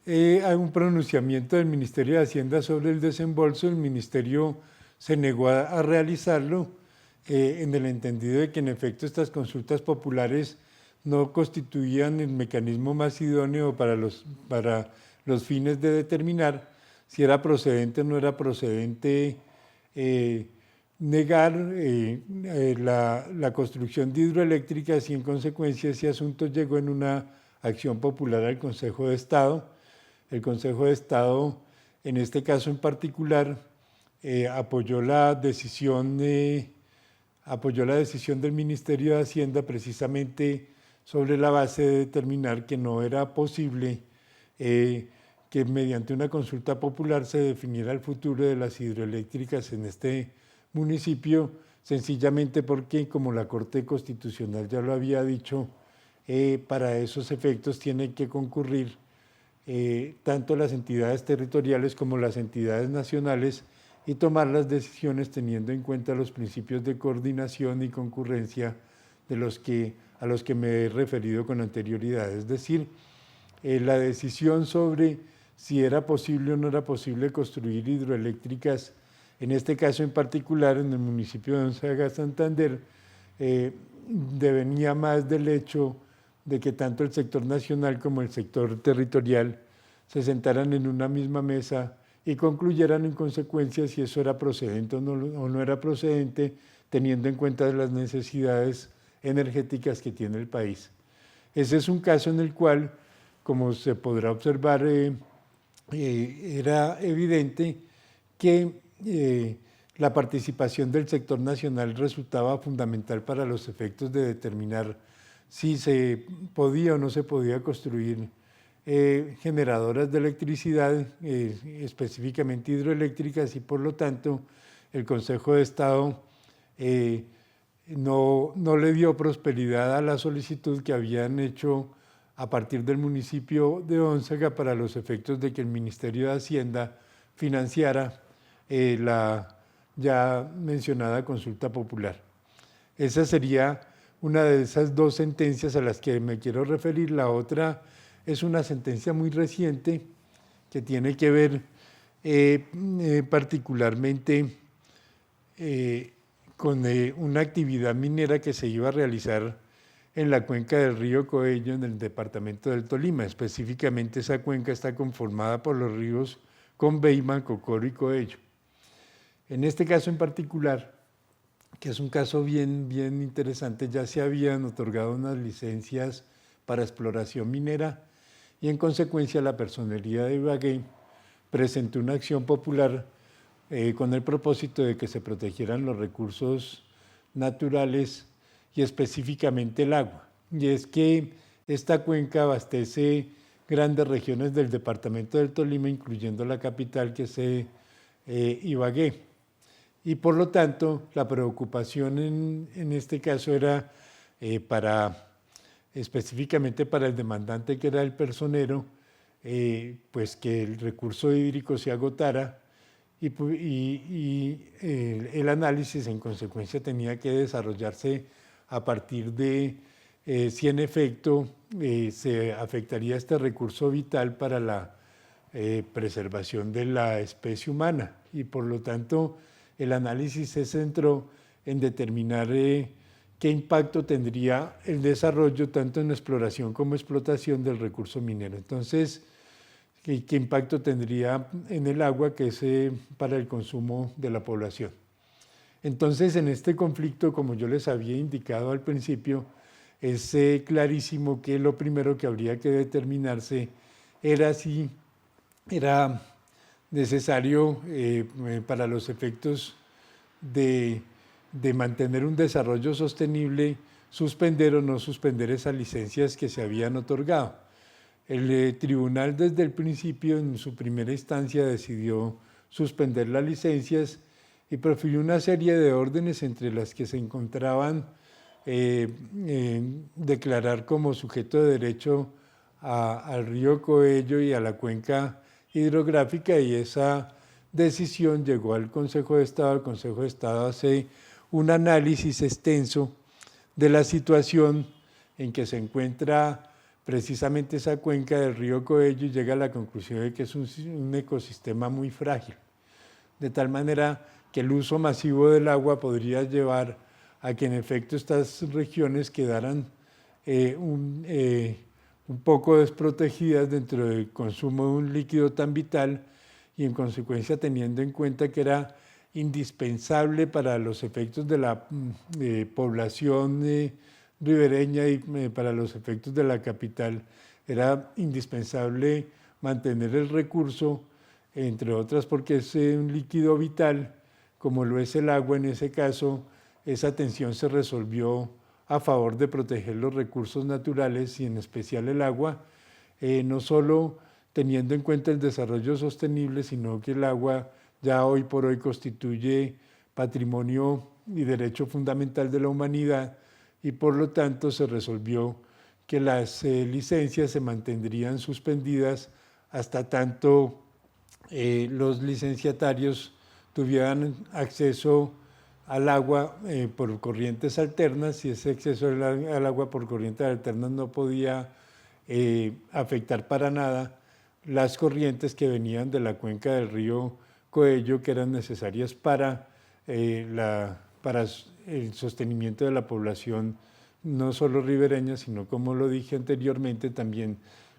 un pronunciamiento del Ministerio de Hacienda sobre el desembolso, el Ministerio se negó a realizarlo en el entendido de que en efecto estas consultas populares no constituían el mecanismo más idóneo para los fines de determinar si era procedente o no era procedente negar la construcción de hidroeléctricas, y en consecuencia ese asunto llegó en una acción popular al Consejo de Estado. El Consejo de Estado, en este caso en particular, apoyó la decisión del Ministerio de Hacienda precisamente sobre la base de determinar que no era posible que mediante una consulta popular se definiera el futuro de las hidroeléctricas en este municipio, sencillamente porque, como la Corte Constitucional ya lo había dicho, para esos efectos tienen que concurrir tanto las entidades territoriales como las entidades nacionales y tomar las decisiones teniendo en cuenta los principios de coordinación y concurrencia a los que me he referido con anterioridad. Es decir, la decisión sobre si era posible o no era posible construir hidroeléctricas, en este caso en particular en el municipio de Onzaga, Santander, devenía más del hecho de que tanto el sector nacional como el sector territorial se sentaran en una misma mesa y concluyeran en consecuencia si eso era procedente o no era procedente, teniendo en cuenta las necesidades energéticas que tiene el país. Ese es un caso en el cual, como se podrá observar, era evidente que la participación del sector nacional resultaba fundamental para los efectos de determinar si se podía o no se podía construir generadoras de electricidad, específicamente hidroeléctricas, y por lo tanto el Consejo de Estado no le dio prosperidad a la solicitud que habían hecho a partir del municipio de Onzaga para los efectos de que el Ministerio de Hacienda financiara la ya mencionada consulta popular. Esa sería una de esas dos sentencias a las que me quiero referir. La otra es una sentencia muy reciente que tiene que ver particularmente con una actividad minera que se iba a realizar en la cuenca del río Coello, en el departamento del Tolima. Específicamente esa cuenca está conformada por los ríos Conveima, Cocoro y Coello. En este caso en particular, que es un caso bien interesante. Ya se habían otorgado unas licencias para exploración minera y en consecuencia la personería de Ibagué presentó una acción popular con el propósito de que se protegieran los recursos naturales y específicamente el agua. Y es que esta cuenca abastece grandes regiones del departamento del Tolima, incluyendo la capital, que es Ibagué. Y por lo tanto, la preocupación en este caso era específicamente para el demandante, que era el personero, pues que el recurso hídrico se agotara y el análisis en consecuencia tenía que desarrollarse a partir de si en efecto se afectaría este recurso vital para la preservación de la especie humana, y por lo tanto el análisis se centró en determinar qué impacto tendría el desarrollo tanto en exploración como explotación del recurso minero. Entonces, ¿qué impacto tendría en el agua, que es para el consumo de la población? Entonces, en este conflicto, como yo les había indicado al principio, es clarísimo que lo primero que habría que determinarse era si era necesario para los efectos de mantener un desarrollo sostenible, suspender o no suspender esas licencias que se habían otorgado. El tribunal desde el principio, en su primera instancia, decidió suspender las licencias y profirió una serie de órdenes, entre las que se encontraban declarar como sujeto de derecho al río Coello y a la cuenca hidrográfica, y esa decisión llegó al Consejo de Estado. El Consejo de Estado hace un análisis extenso de la situación en que se encuentra precisamente esa cuenca del río Coello y llega a la conclusión de que es un ecosistema muy frágil, de tal manera que el uso masivo del agua podría llevar a que en efecto estas regiones quedaran un poco desprotegidas dentro del consumo de un líquido tan vital, y en consecuencia, teniendo en cuenta que era indispensable para los efectos de la población ribereña y para los efectos de la capital, era indispensable mantener el recurso, entre otras porque es un líquido vital, como lo es el agua. En ese caso, esa tensión se resolvió a favor de proteger los recursos naturales y en especial el agua, no solo teniendo en cuenta el desarrollo sostenible, sino que el agua ya hoy por hoy constituye patrimonio y derecho fundamental de la humanidad, y por lo tanto se resolvió que las licencias se mantendrían suspendidas hasta tanto los licenciatarios tuvieran acceso al agua por corrientes alternas, y ese acceso al agua por corrientes alternas no podía afectar para nada las corrientes que venían de la cuenca del río Coello, que eran necesarias para el sostenimiento de la población, no solo ribereña, sino, como lo dije anteriormente, también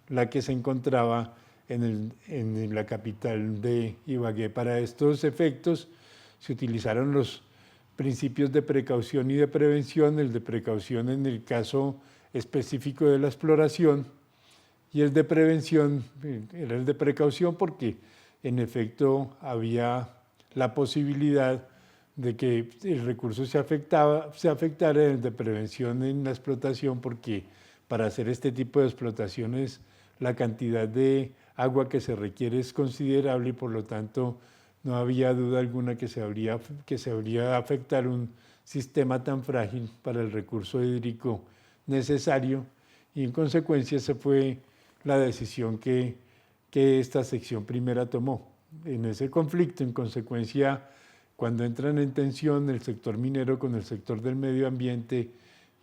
la que se encontraba en la capital de Ibagué. Para estos efectos se utilizaron los principios de precaución y de prevención, el de precaución en el caso específico de la exploración, y el de prevención era el de precaución porque en efecto había la posibilidad de que el recurso se afectara, el de prevención en la explotación, porque para hacer este tipo de explotaciones la cantidad de agua que se requiere es considerable, y por lo tanto no había duda alguna que se habría de afectar un sistema tan frágil para el recurso hídrico necesario, y en consecuencia esa fue la decisión que esta sección primera tomó. En ese conflicto, en consecuencia, cuando entran en tensión el sector minero con el sector del medio ambiente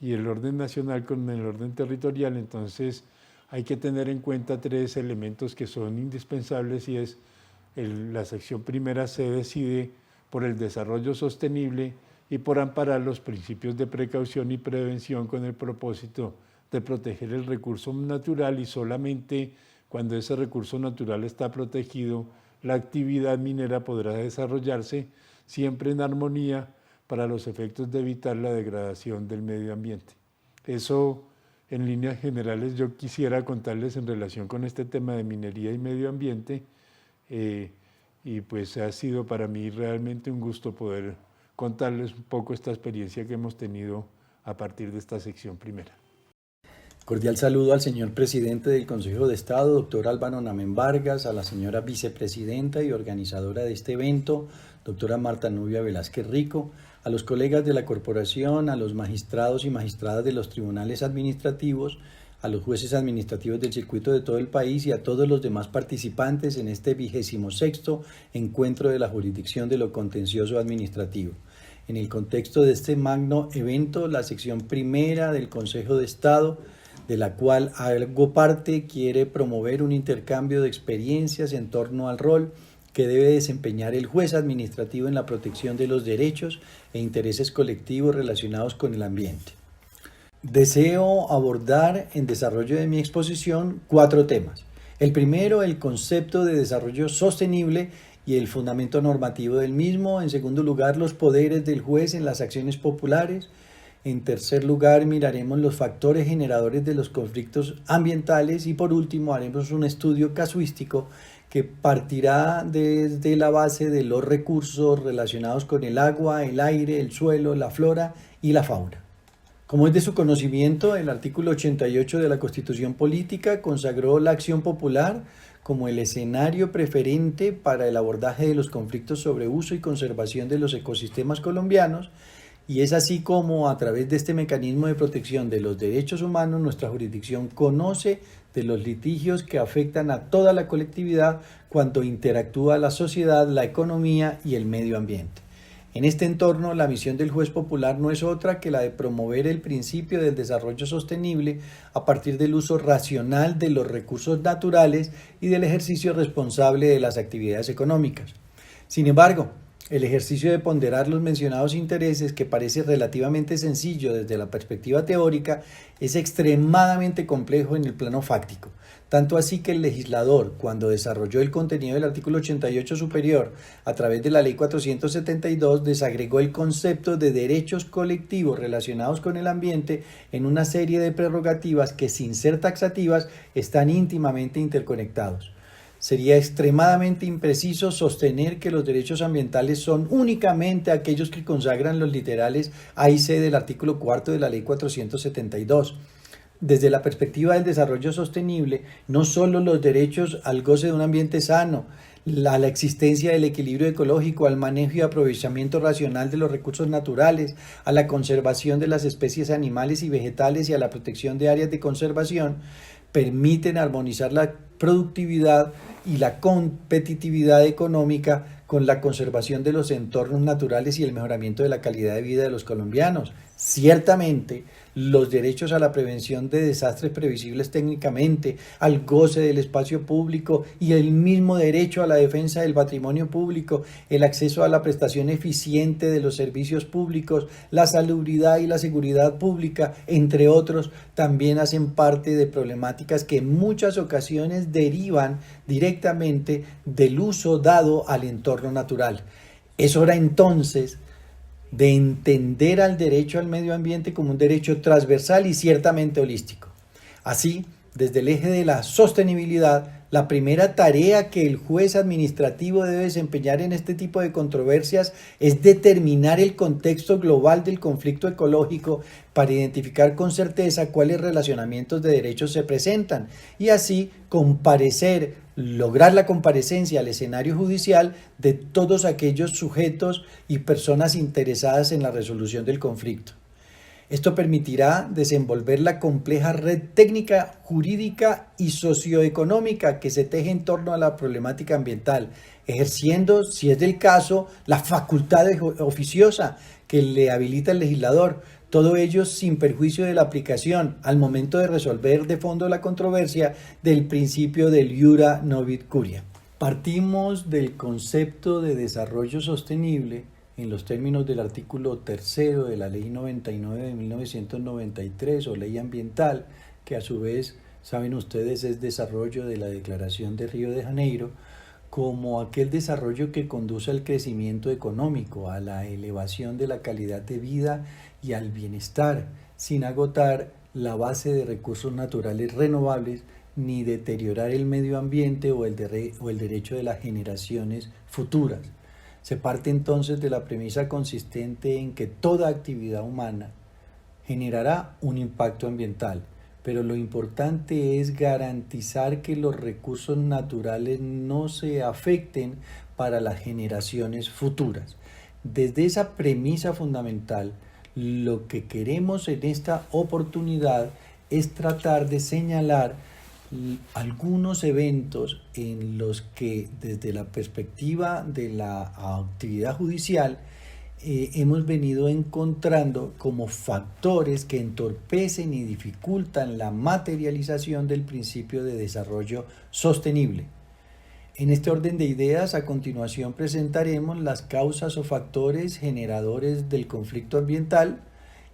y el orden nacional con el orden territorial, entonces hay que tener en cuenta tres elementos que son indispensables, y es la sección primera se decide por el desarrollo sostenible y por amparar los principios de precaución y prevención con el propósito de proteger el recurso natural, y solamente cuando ese recurso natural está protegido, la actividad minera podrá desarrollarse siempre en armonía para los efectos de evitar la degradación del medio ambiente. Eso, en líneas generales, yo quisiera contarles en relación con este tema de minería y medio ambiente, y pues ha sido para mí realmente un gusto poder contarles un poco esta experiencia que hemos tenido a partir de esta sección primera. Cordial saludo al señor presidente del Consejo de Estado, doctor Álvaro Namen Vargas, a la señora vicepresidenta y organizadora de este evento, doctora Marta Nubia Velázquez Rico, a los colegas de la corporación, a los magistrados y magistradas de los tribunales administrativos, a los jueces administrativos del circuito de todo el país y a todos los demás participantes en este 26º encuentro de la jurisdicción de lo contencioso administrativo. En el contexto de este magno evento, la sección primera del Consejo de Estado, de la cual hago parte, quiere promover un intercambio de experiencias en torno al rol que debe desempeñar el juez administrativo en la protección de los derechos e intereses colectivos relacionados con el ambiente. Deseo abordar en desarrollo de mi exposición 4 temas. El primero, el concepto de desarrollo sostenible y el fundamento normativo del mismo. En segundo lugar, los poderes del juez en las acciones populares. En tercer lugar, miraremos los factores generadores de los conflictos ambientales y por último haremos un estudio casuístico que partirá desde la base de los recursos relacionados con el agua, el aire, el suelo, la flora y la fauna. Como es de su conocimiento, el artículo 88 de la Constitución Política consagró la acción popular como el escenario preferente para el abordaje de los conflictos sobre uso y conservación de los ecosistemas colombianos, y es así como a través de este mecanismo de protección de los derechos humanos nuestra jurisdicción conoce de los litigios que afectan a toda la colectividad cuando interactúa la sociedad, la economía y el medio ambiente. En este entorno, la misión del juez popular no es otra que la de promover el principio del desarrollo sostenible a partir del uso racional de los recursos naturales y del ejercicio responsable de las actividades económicas. Sin embargo, el ejercicio de ponderar los mencionados intereses, que parece relativamente sencillo desde la perspectiva teórica, es extremadamente complejo en el plano fáctico. Tanto así que el legislador, cuando desarrolló el contenido del artículo 88 superior a través de la ley 472, desagregó el concepto de derechos colectivos relacionados con el ambiente en una serie de prerrogativas que, sin ser taxativas, están íntimamente interconectados. Sería extremadamente impreciso sostener que los derechos ambientales son únicamente aquellos que consagran los literales A y C del artículo 4 de la ley 472. Desde la perspectiva del desarrollo sostenible, no solo los derechos al goce de un ambiente sano, a la existencia del equilibrio ecológico, al manejo y aprovechamiento racional de los recursos naturales, a la conservación de las especies animales y vegetales y a la protección de áreas de conservación, permiten armonizar la productividad y la competitividad económica con la conservación de los entornos naturales y el mejoramiento de la calidad de vida de los colombianos. Ciertamente, los derechos a la prevención de desastres previsibles técnicamente, al goce del espacio público y el mismo derecho a la defensa del patrimonio público, el acceso a la prestación eficiente de los servicios públicos, la salubridad y la seguridad pública, entre otros, también hacen parte de problemáticas que en muchas ocasiones derivan directamente del uso dado al entorno natural. Es hora entonces de entender al derecho al medio ambiente como un derecho transversal y ciertamente holístico. Así, desde el eje de la sostenibilidad, la primera tarea que el juez administrativo debe desempeñar en este tipo de controversias es determinar el contexto global del conflicto ecológico para identificar con certeza cuáles relacionamientos de derechos se presentan y así lograr la comparecencia al escenario judicial de todos aquellos sujetos y personas interesadas en la resolución del conflicto. Esto permitirá desenvolver la compleja red técnica, jurídica y socioeconómica que se teje en torno a la problemática ambiental, ejerciendo, si es del caso, la facultad oficiosa que le habilita el legislador, todo ello sin perjuicio de la aplicación, al momento de resolver de fondo la controversia, del principio del iura novit curia. Partimos del concepto de desarrollo sostenible en los términos del artículo 3 de la Ley 99 de 1993 o Ley Ambiental, que a su vez, saben ustedes, es desarrollo de la Declaración de Río de Janeiro, como aquel desarrollo que conduce al crecimiento económico, a la elevación de la calidad de vida y al bienestar, sin agotar la base de recursos naturales renovables ni deteriorar el medio ambiente o el derecho de las generaciones futuras. Se parte entonces de la premisa consistente en que toda actividad humana generará un impacto ambiental, pero lo importante es garantizar que los recursos naturales no se afecten para las generaciones futuras. Desde esa premisa fundamental, lo que queremos en esta oportunidad es tratar de señalar algunos eventos en los que desde la perspectiva de la actividad judicial hemos venido encontrando como factores que entorpecen y dificultan la materialización del principio de desarrollo sostenible. En este orden de ideas, a continuación presentaremos las causas o factores generadores del conflicto ambiental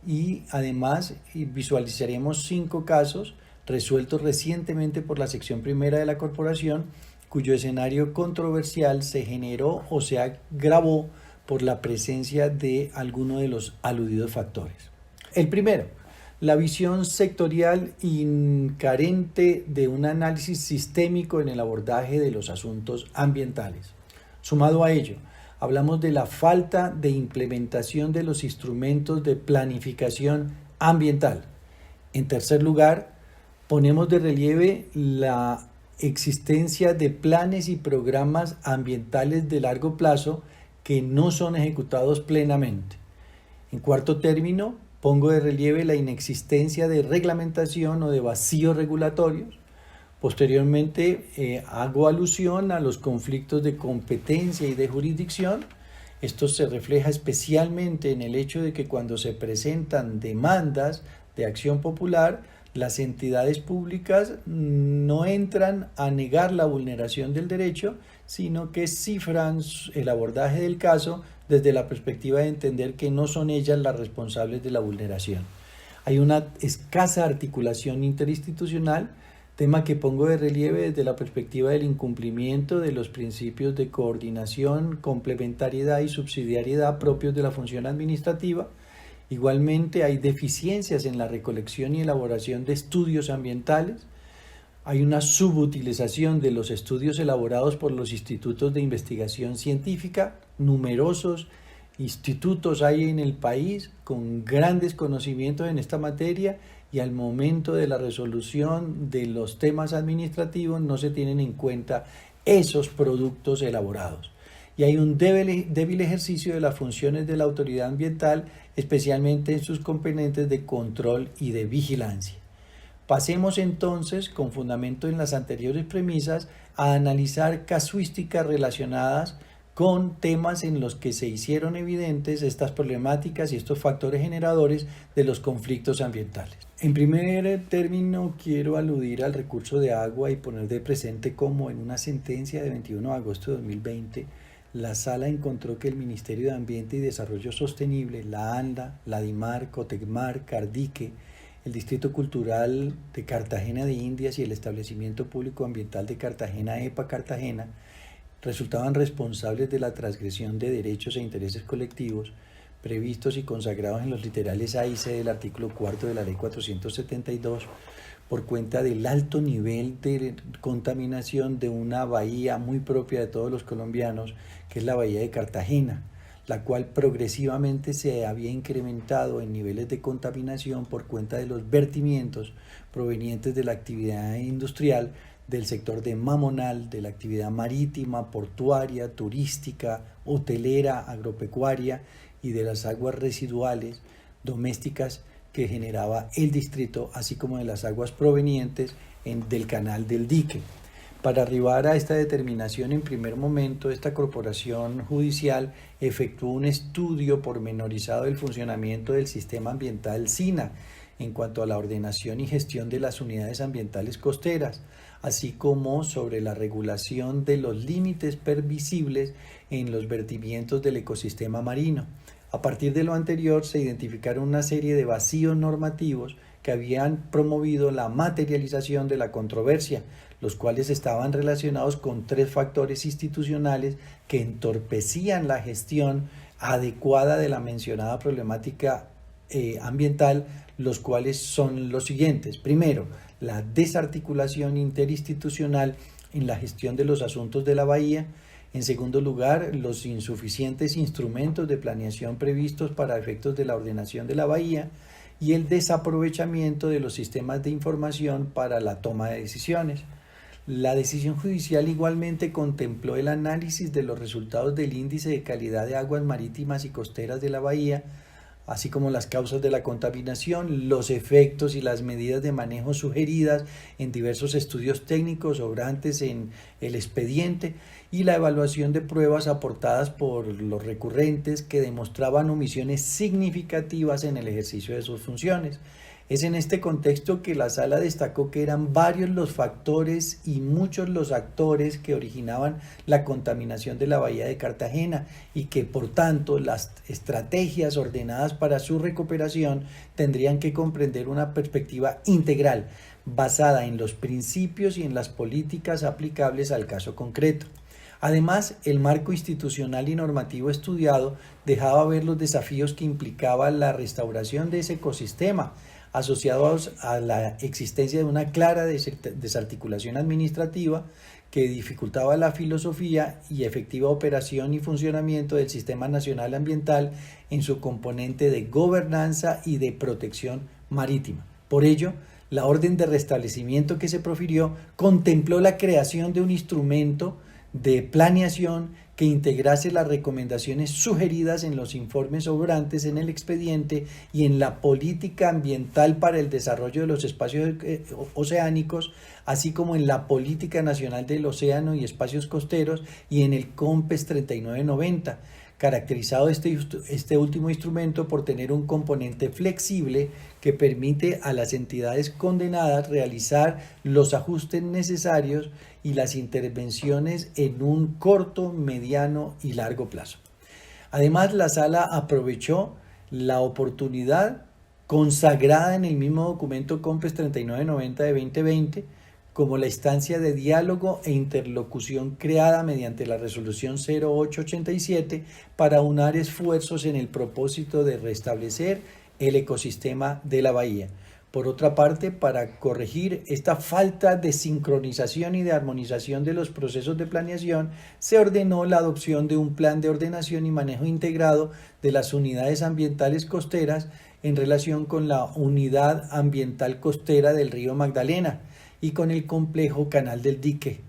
y además visualizaremos 5 casos resueltos recientemente por la sección primera de la corporación, cuyo escenario controversial se generó o se agravó por la presencia de alguno de los aludidos factores. El primero, la visión sectorial incarente de un análisis sistémico en el abordaje de los asuntos ambientales. Sumado a ello, hablamos de la falta de implementación de los instrumentos de planificación ambiental. En tercer lugar, ponemos de relieve la existencia de planes y programas ambientales de largo plazo que no son ejecutados plenamente. En cuarto término, pongo de relieve la inexistencia de reglamentación o de vacíos regulatorios. Posteriormente, hago alusión a los conflictos de competencia y de jurisdicción. Esto se refleja especialmente en el hecho de que cuando se presentan demandas de acción popular, las entidades públicas no entran a negar la vulneración del derecho, sino que cifran el abordaje del caso desde la perspectiva de entender que no son ellas las responsables de la vulneración. Hay una escasa articulación interinstitucional, tema que pongo de relieve desde la perspectiva del incumplimiento de los principios de coordinación, complementariedad y subsidiariedad propios de la función administrativa. Igualmente hay deficiencias en la recolección y elaboración de estudios ambientales. Hay una subutilización de los estudios elaborados por los institutos de investigación científica. Numerosos institutos hay en el país con grandes conocimientos en esta materia y al momento de la resolución de los temas administrativos no se tienen en cuenta esos productos elaborados. Y hay un débil ejercicio de las funciones de la autoridad ambiental, especialmente en sus componentes de control y de vigilancia. Pasemos entonces, con fundamento en las anteriores premisas, a analizar casuísticas relacionadas con temas en los que se hicieron evidentes estas problemáticas y estos factores generadores de los conflictos ambientales. En primer término, quiero aludir al recurso de agua y poner de presente cómo en una sentencia de 21 de agosto de 2020, la Sala encontró que el Ministerio de Ambiente y Desarrollo Sostenible, la ANLA, la DIMAR, COTECMAR, CARDIQUE, el Distrito Cultural de Cartagena de Indias y el Establecimiento Público Ambiental de Cartagena, EPA Cartagena, resultaban responsables de la transgresión de derechos e intereses colectivos previstos y consagrados en los literales A y C del artículo 4 de la Ley 472 por cuenta del alto nivel de contaminación de una bahía muy propia de todos los colombianos, que es la bahía de Cartagena, la cual progresivamente se había incrementado en niveles de contaminación por cuenta de los vertimientos provenientes de la actividad industrial del sector de Mamonal, de la actividad marítima, portuaria, turística, hotelera, agropecuaria y de las aguas residuales domésticas que generaba el distrito, así como de las aguas provenientes del canal del dique. Para arribar a esta determinación, en primer momento, esta corporación judicial efectuó un estudio pormenorizado del funcionamiento del sistema ambiental SINA en cuanto a la ordenación y gestión de las unidades ambientales costeras, así como sobre la regulación de los límites permisibles en los vertimientos del ecosistema marino. A partir de lo anterior, se identificaron una serie de vacíos normativos que habían promovido la materialización de la controversia, los cuales estaban relacionados con 3 factores institucionales que entorpecían la gestión adecuada de la mencionada problemática ambiental, los cuales son los siguientes. Primero, la desarticulación interinstitucional en la gestión de los asuntos de la bahía. En segundo lugar, los insuficientes instrumentos de planeación previstos para efectos de la ordenación de la bahía y el desaprovechamiento de los sistemas de información para la toma de decisiones. La decisión judicial igualmente contempló el análisis de los resultados del índice de calidad de aguas marítimas y costeras de la bahía, así como las causas de la contaminación, los efectos y las medidas de manejo sugeridas en diversos estudios técnicos obrantes en el expediente y la evaluación de pruebas aportadas por los recurrentes que demostraban omisiones significativas en el ejercicio de sus funciones. Es en este contexto que la Sala destacó que eran varios los factores y muchos los actores que originaban la contaminación de la bahía de Cartagena y que por tanto las estrategias ordenadas para su recuperación tendrían que comprender una perspectiva integral basada en los principios y en las políticas aplicables al caso concreto. Además, el marco institucional y normativo estudiado dejaba ver los desafíos que implicaba la restauración de ese ecosistema, asociados a la existencia de una clara desarticulación administrativa que dificultaba la filosofía y efectiva operación y funcionamiento del Sistema Nacional Ambiental en su componente de gobernanza y de protección marítima. Por ello, la orden de restablecimiento que se profirió contempló la creación de un instrumento de planeación que integrase las recomendaciones sugeridas en los informes obrantes en el expediente y en la política ambiental para el desarrollo de los espacios oceánicos, así como en la Política Nacional del Océano y Espacios Costeros y en el COMPES 3990, caracterizado este último instrumento por tener un componente flexible que permite a las entidades condenadas realizar los ajustes necesarios y las intervenciones en un corto, mediano y largo plazo. Además, la Sala aprovechó la oportunidad consagrada en el mismo documento COMPES 3990 de 2020 como la instancia de diálogo e interlocución creada mediante la resolución 0887 para unar esfuerzos en el propósito de restablecer el ecosistema de la bahía. Por otra parte, para corregir esta falta de sincronización y de armonización de los procesos de planeación, se ordenó la adopción de un plan de ordenación y manejo integrado de las unidades ambientales costeras en relación con la unidad ambiental costera del río Magdalena y con el complejo Canal del Dique.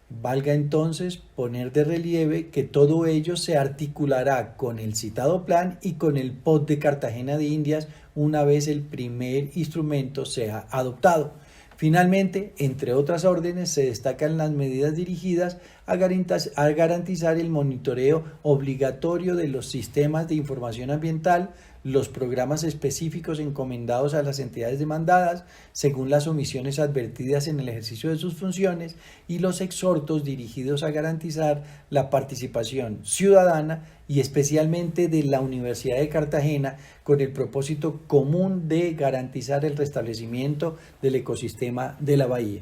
Valga entonces poner de relieve que todo ello se articulará con el citado plan y con el POT de Cartagena de Indias una vez el primer instrumento sea adoptado. Finalmente, entre otras órdenes, se destacan las medidas dirigidas a garantizar el monitoreo obligatorio de los sistemas de información ambiental, los programas específicos encomendados a las entidades demandadas según las omisiones advertidas en el ejercicio de sus funciones y los exhortos dirigidos a garantizar la participación ciudadana y especialmente de la Universidad de Cartagena con el propósito común de garantizar el restablecimiento del ecosistema de la bahía.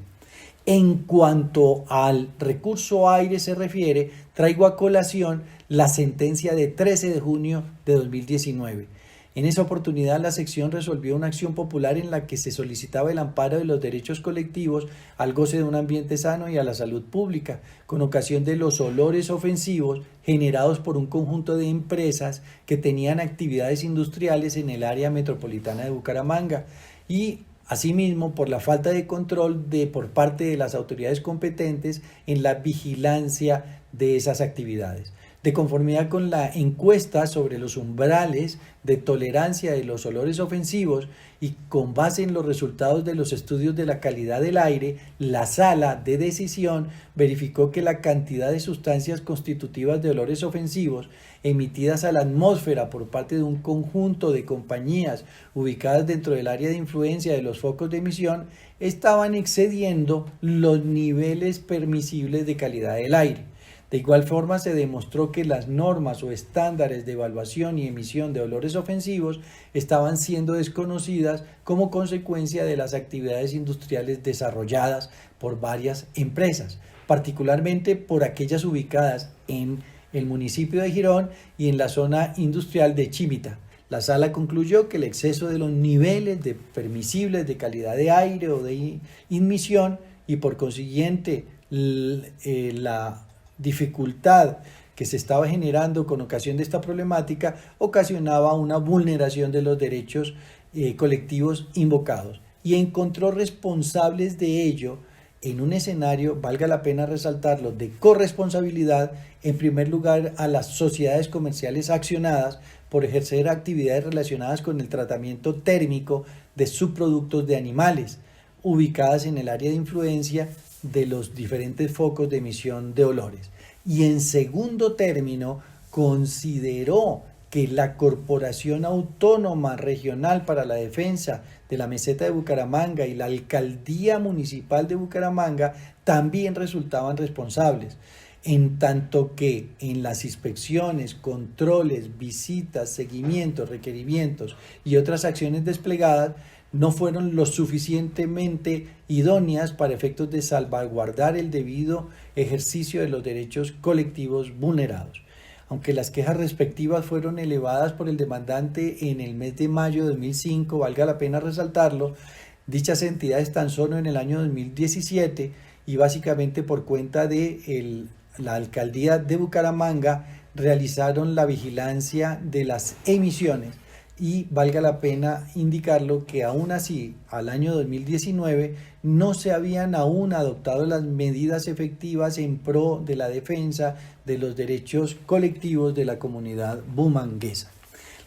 En cuanto al recurso aire se refiere, traigo a colación la sentencia de 13 de junio de 2019. En esa oportunidad, la sección resolvió una acción popular en la que se solicitaba el amparo de los derechos colectivos al goce de un ambiente sano y a la salud pública, con ocasión de los olores ofensivos generados por un conjunto de empresas que tenían actividades industriales en el área metropolitana de Bucaramanga y asimismo por la falta de control por parte de las autoridades competentes en la vigilancia de esas actividades. De conformidad con la encuesta sobre los umbrales de tolerancia de los olores ofensivos y con base en los resultados de los estudios de la calidad del aire, la Sala de Decisión verificó que la cantidad de sustancias constitutivas de olores ofensivos emitidas a la atmósfera por parte de un conjunto de compañías ubicadas dentro del área de influencia de los focos de emisión estaban excediendo los niveles permisibles de calidad del aire. De igual forma, se demostró que las normas o estándares de evaluación y emisión de olores ofensivos estaban siendo desconocidas como consecuencia de las actividades industriales desarrolladas por varias empresas, particularmente por aquellas ubicadas en el municipio de Girón y en la zona industrial de Chimita. La sala concluyó que el exceso de los niveles permisibles de calidad de aire o de inmisión y por consiguiente la dificultad que se estaba generando con ocasión de esta problemática ocasionaba una vulneración de los derechos colectivos invocados y encontró responsables de ello en un escenario, valga la pena resaltarlo, de corresponsabilidad, en primer lugar a las sociedades comerciales accionadas por ejercer actividades relacionadas con el tratamiento térmico de subproductos de animales, ubicadas en el área de influencia de los diferentes focos de emisión de olores. Y en segundo término, consideró que la Corporación Autónoma Regional para la Defensa de la Meseta de Bucaramanga y la Alcaldía Municipal de Bucaramanga también resultaban responsables, en tanto que en las inspecciones, controles, visitas, seguimientos, requerimientos y otras acciones desplegadas no fueron lo suficientemente idóneas para efectos de salvaguardar el debido ejercicio de los derechos colectivos vulnerados. Aunque las quejas respectivas fueron elevadas por el demandante en el mes de mayo de 2005, valga la pena resaltarlo, dichas entidades tan solo en el año 2017 y básicamente por cuenta de la Alcaldía de Bucaramanga realizaron la vigilancia de las emisiones. Y valga la pena indicarlo que aún así, al año 2019, no se habían aún adoptado las medidas efectivas en pro de la defensa de los derechos colectivos de la comunidad bumanguesa.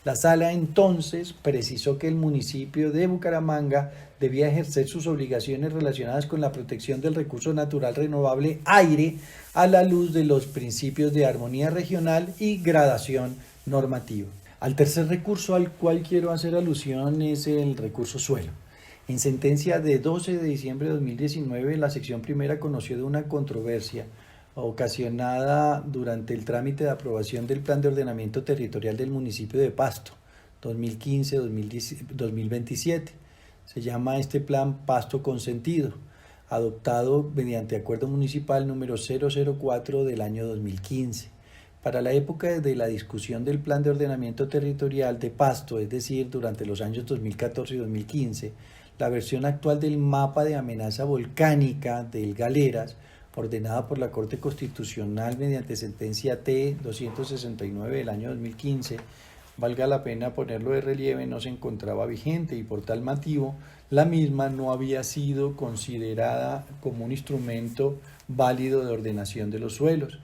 La sala entonces precisó que el municipio de Bucaramanga debía ejercer sus obligaciones relacionadas con la protección del recurso natural renovable aire a la luz de los principios de armonía regional y gradación normativa. Al tercer recurso al cual quiero hacer alusión es el recurso suelo. En sentencia de 12 de diciembre de 2019, la sección primera conoció de una controversia ocasionada durante el trámite de aprobación del Plan de Ordenamiento Territorial del municipio de Pasto, 2015-2027. Se llama este plan Pasto Consentido, adoptado mediante acuerdo municipal número 004 del año 2015. Para la época de la discusión del Plan de Ordenamiento Territorial de Pasto, es decir, durante los años 2014 y 2015, la versión actual del mapa de amenaza volcánica del Galeras, ordenada por la Corte Constitucional mediante sentencia T-269 del año 2015, valga la pena ponerlo de relieve, no se encontraba vigente y por tal motivo la misma no había sido considerada como un instrumento válido de ordenación de los suelos.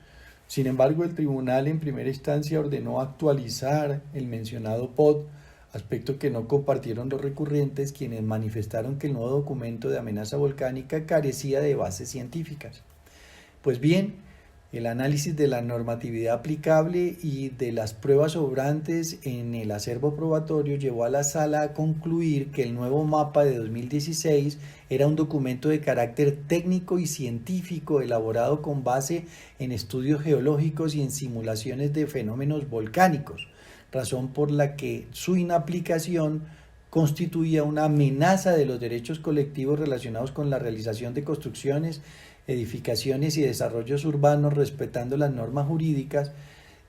Sin embargo, el tribunal en primera instancia ordenó actualizar el mencionado POT, aspecto que no compartieron los recurrentes, quienes manifestaron que el nuevo documento de amenaza volcánica carecía de bases científicas. Pues bien, el análisis de la normatividad aplicable y de las pruebas sobrantes en el acervo probatorio llevó a la sala a concluir que el nuevo mapa de 2016 era un documento de carácter técnico y científico elaborado con base en estudios geológicos y en simulaciones de fenómenos volcánicos, razón por la que su inaplicación constituía una amenaza de los derechos colectivos relacionados con la realización de construcciones, edificaciones y desarrollos urbanos respetando las normas jurídicas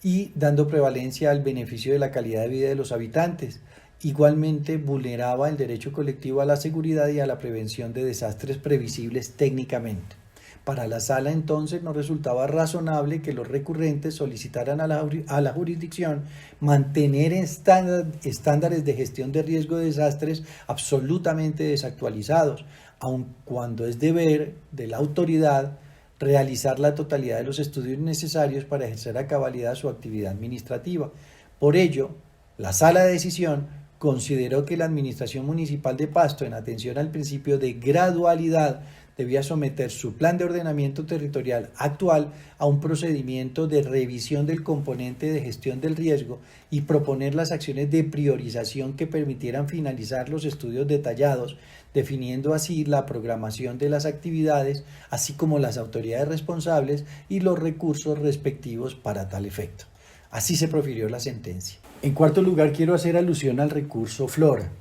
y dando prevalencia al beneficio de la calidad de vida de los habitantes. Igualmente vulneraba el derecho colectivo a la seguridad y a la prevención de desastres previsibles técnicamente. Para la sala entonces no resultaba razonable que los recurrentes solicitaran a la jurisdicción mantener estándares de gestión de riesgo de desastres absolutamente desactualizados, aun cuando es deber de la autoridad realizar la totalidad de los estudios necesarios para ejercer a cabalidad su actividad administrativa. Por ello, la sala de decisión consideró que la Administración Municipal de Pasto, en atención al principio de gradualidad debía someter su plan de ordenamiento territorial actual a un procedimiento de revisión del componente de gestión del riesgo y proponer las acciones de priorización que permitieran finalizar los estudios detallados, definiendo así la programación de las actividades, así como las autoridades responsables y los recursos respectivos para tal efecto. Así se profirió la sentencia. En cuarto lugar, quiero hacer alusión al recurso Flora.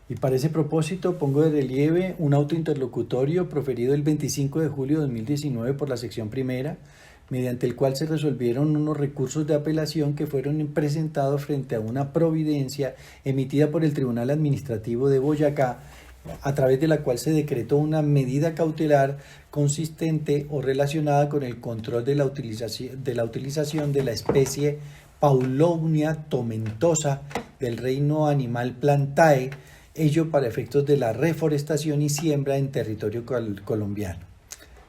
Y para ese propósito pongo de relieve un auto interlocutorio proferido el 25 de julio de 2019 por la sección primera, mediante el cual se resolvieron unos recursos de apelación que fueron presentados frente a una providencia emitida por el Tribunal Administrativo de Boyacá, a través de la cual se decretó una medida cautelar consistente o relacionada con el control de la utilización de la especie Paulownia tomentosa del reino animal Plantae, ello para efectos de la reforestación y siembra en territorio colombiano.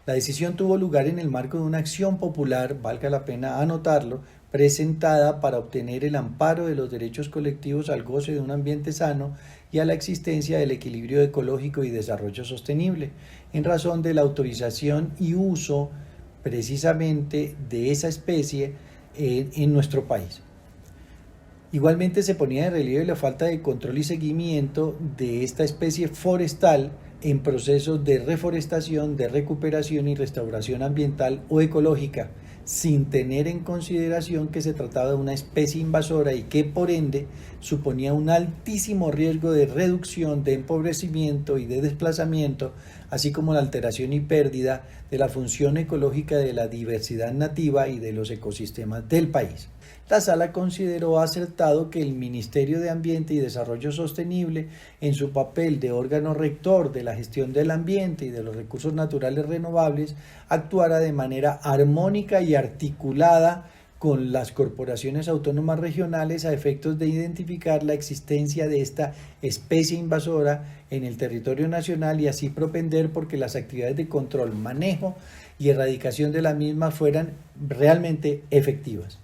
La decisión tuvo lugar en el marco de una acción popular, valga la pena anotarlo, presentada para obtener el amparo de los derechos colectivos al goce de un ambiente sano y a la existencia del equilibrio ecológico y desarrollo sostenible, en razón de la autorización y uso precisamente de esa especie en nuestro país. Igualmente se ponía de relieve la falta de control y seguimiento de esta especie forestal en procesos de reforestación, de recuperación y restauración ambiental o ecológica, sin tener en consideración que se trataba de una especie invasora y que por ende suponía un altísimo riesgo de reducción, de empobrecimiento y de desplazamiento, así como la alteración y pérdida de la función ecológica de la diversidad nativa y de los ecosistemas del país. La Sala consideró acertado que el Ministerio de Ambiente y Desarrollo Sostenible, en su papel de órgano rector de la gestión del ambiente y de los recursos naturales renovables, actuara de manera armónica y articulada con las corporaciones autónomas regionales a efectos de identificar la existencia de esta especie invasora en el territorio nacional y así propender porque las actividades de control, manejo y erradicación de la misma fueran realmente efectivas.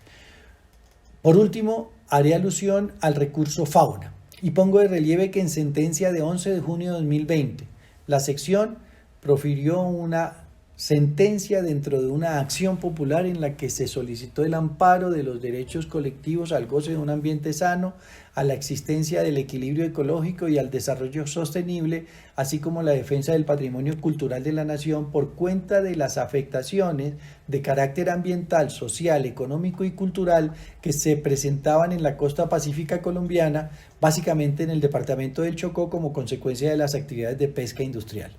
Por último, haré alusión al recurso Fauna y pongo de relieve que en sentencia de 11 de junio de 2020, la sección profirió una sentencia dentro de una acción popular en la que se solicitó el amparo de los derechos colectivos al goce de un ambiente sano, a la existencia del equilibrio ecológico y al desarrollo sostenible, así como la defensa del patrimonio cultural de la nación por cuenta de las afectaciones de carácter ambiental, social, económico y cultural que se presentaban en la costa pacífica colombiana, básicamente en el departamento del Chocó como consecuencia de las actividades de pesca industrial.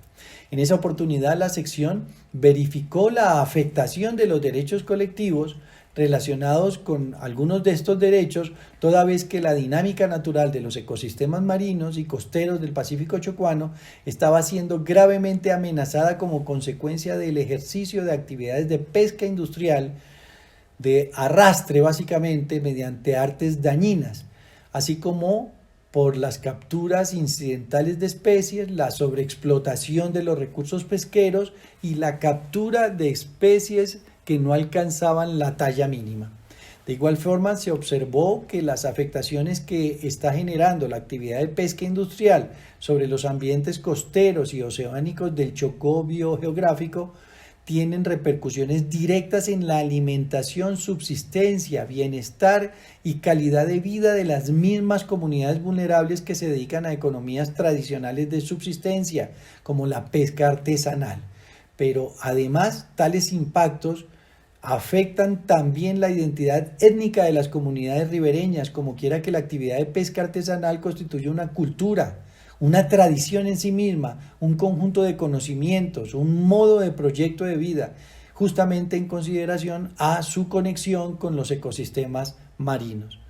En esa oportunidad la sección verificó la afectación de los derechos colectivos relacionados con algunos de estos derechos, toda vez que la dinámica natural de los ecosistemas marinos y costeros del Pacífico chocuano estaba siendo gravemente amenazada como consecuencia del ejercicio de actividades de pesca industrial, de arrastre básicamente mediante artes dañinas, así como por las capturas incidentales de especies, la sobreexplotación de los recursos pesqueros y la captura de especies que no alcanzaban la talla mínima. De igual forma, se observó que las afectaciones que está generando la actividad de pesca industrial sobre los ambientes costeros y oceánicos del Chocó biogeográfico tienen repercusiones directas en la alimentación, subsistencia, bienestar y calidad de vida de las mismas comunidades vulnerables que se dedican a economías tradicionales de subsistencia, como la pesca artesanal. Pero además, tales impactos afectan también la identidad étnica de las comunidades ribereñas, como quiera que la actividad de pesca artesanal constituya una cultura, una tradición en sí misma, un conjunto de conocimientos, un modo de proyecto de vida, justamente en consideración a su conexión con los ecosistemas marinos.